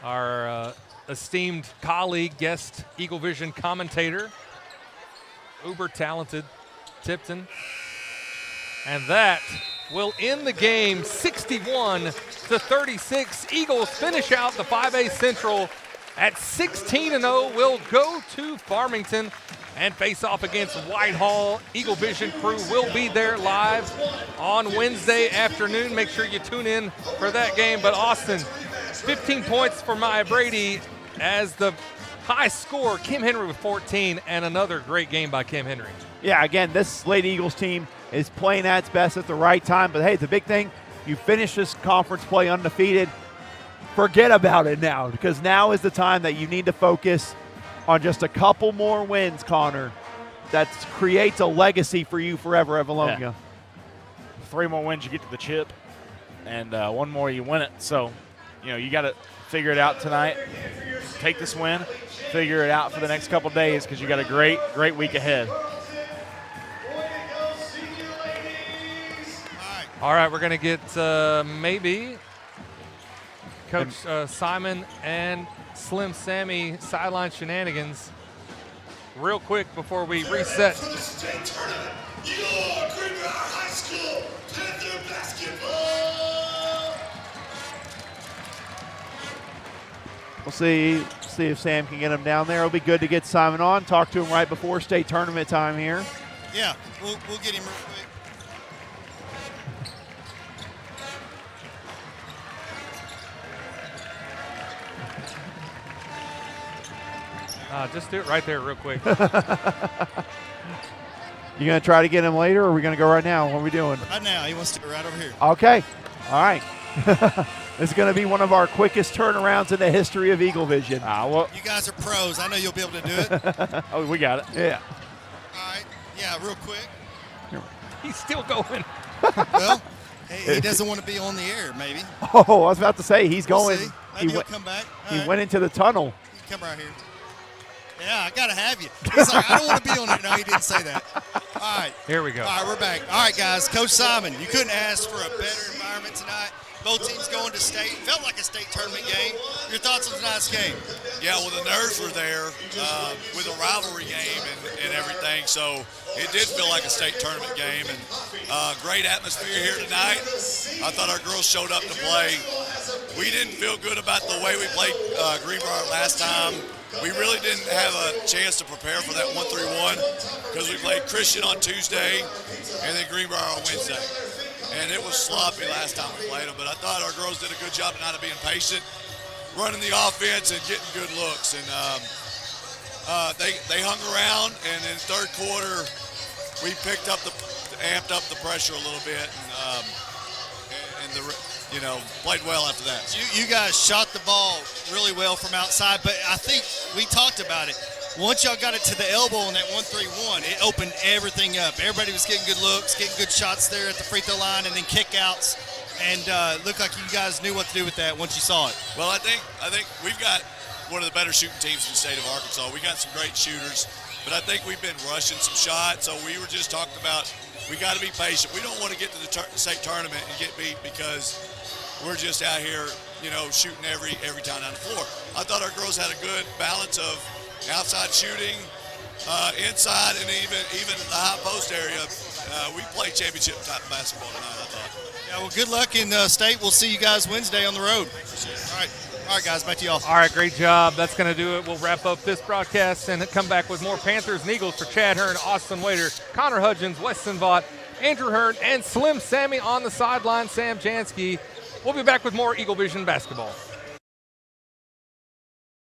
Our esteemed colleague, guest EagleVision commentator, uber talented Tipton. And that will end the game 61-36. Eagles finish out the 5A Central at 16-0. Will go to Farmington and face off against Whitehall. EagleVision crew will be there live on Wednesday afternoon. Make sure you tune in for that game. But Austin, 15 points for Maya Brady as the high score. Kim Henry with 14, and another great game by Kim Henry. Yeah, again, this Lady Eagles team is playing at its best at the right time. But, hey, the big thing, you finish this conference play undefeated. Forget about it now, because now is the time that you need to focus on just a couple more wins, Connor. That creates a legacy for you forever at Vilonia. Yeah. 3 more wins, you get to the chip, and 1 more, you win it. So, you got to figure it out tonight. Take this win, figure it out for the next couple days, because you got a great, great week ahead. All right, we're going to get maybe Coach Simon and Slim Sammy sideline shenanigans real quick before we reset. For the state tournament, your Greenbrier High School Panther basketball. We'll see if Sam can get him down there. It'll be good to get Simon on. Talk to him right before state tournament time here. Yeah, we'll get him real quick. Just do it right there real quick. You going to try to get him later, or are we going to go right now? What are we doing? Right now. He wants to go right over here. Okay. All right. This is going to be one of our quickest turnarounds in the history of EagleVision. You guys are pros. I know you'll be able to do it. Oh, we got it. Yeah. All right. Yeah, real quick. He's still going. Well, He doesn't want to be on the air, maybe. Oh, I was about to say he's going. See. Maybe he'll come back. He went into the tunnel. Come right here. Yeah, I got to have you. He's like, I don't want to be on it. No, he didn't say that. All right. Here we go. All right, we're back. All right, guys. Coach Simon, you couldn't ask for a better environment tonight. Both teams going to state. Felt like a state tournament game. Your thoughts on tonight's game? Yeah, well, the nerves were there with a rivalry game and everything, so it did feel like a state tournament game. And great atmosphere here tonight. I thought our girls showed up to play. We didn't feel good about the way we played Greenbrier last time. We really didn't have a chance to prepare for that 1-3-1 because we played Christian on Tuesday and then Greenbrier on Wednesday. And it was sloppy last time we played them, but I thought our girls did a good job tonight of being patient, running the offense and getting good looks. And they hung around, and in the third quarter, we amped up the pressure a little bit, and played well after that. You guys shot the ball really well from outside, but I think we talked about it. Once y'all got it to the elbow on that 1-3-1, it opened everything up. Everybody was getting good looks, getting good shots there at the free throw line, and then kickouts. And looked like you guys knew what to do with that once you saw it. Well, I think we've got one of the better shooting teams in the state of Arkansas. We got some great shooters, but I think we've been rushing some shots. So we were just talking about we got to be patient. We don't want to get to the state tournament and get beat because we're just out here, shooting every time down the floor. I thought our girls had a good balance of outside shooting, inside, and even in the high post area. We played championship type basketball tonight, I thought. Yeah, well, good luck in state. We'll see you guys Wednesday on the road. All right, guys, back to y'all. All right, great job. That's going to do it. We'll wrap up this broadcast and come back with more Panthers and Eagles for Chad Hearn, Austin Wader, Connor Hudgens, Weston Vaught, Andrew Hearn, and Slim Sammy on the sideline, Sam Jansky. We'll be back with more EagleVision Basketball.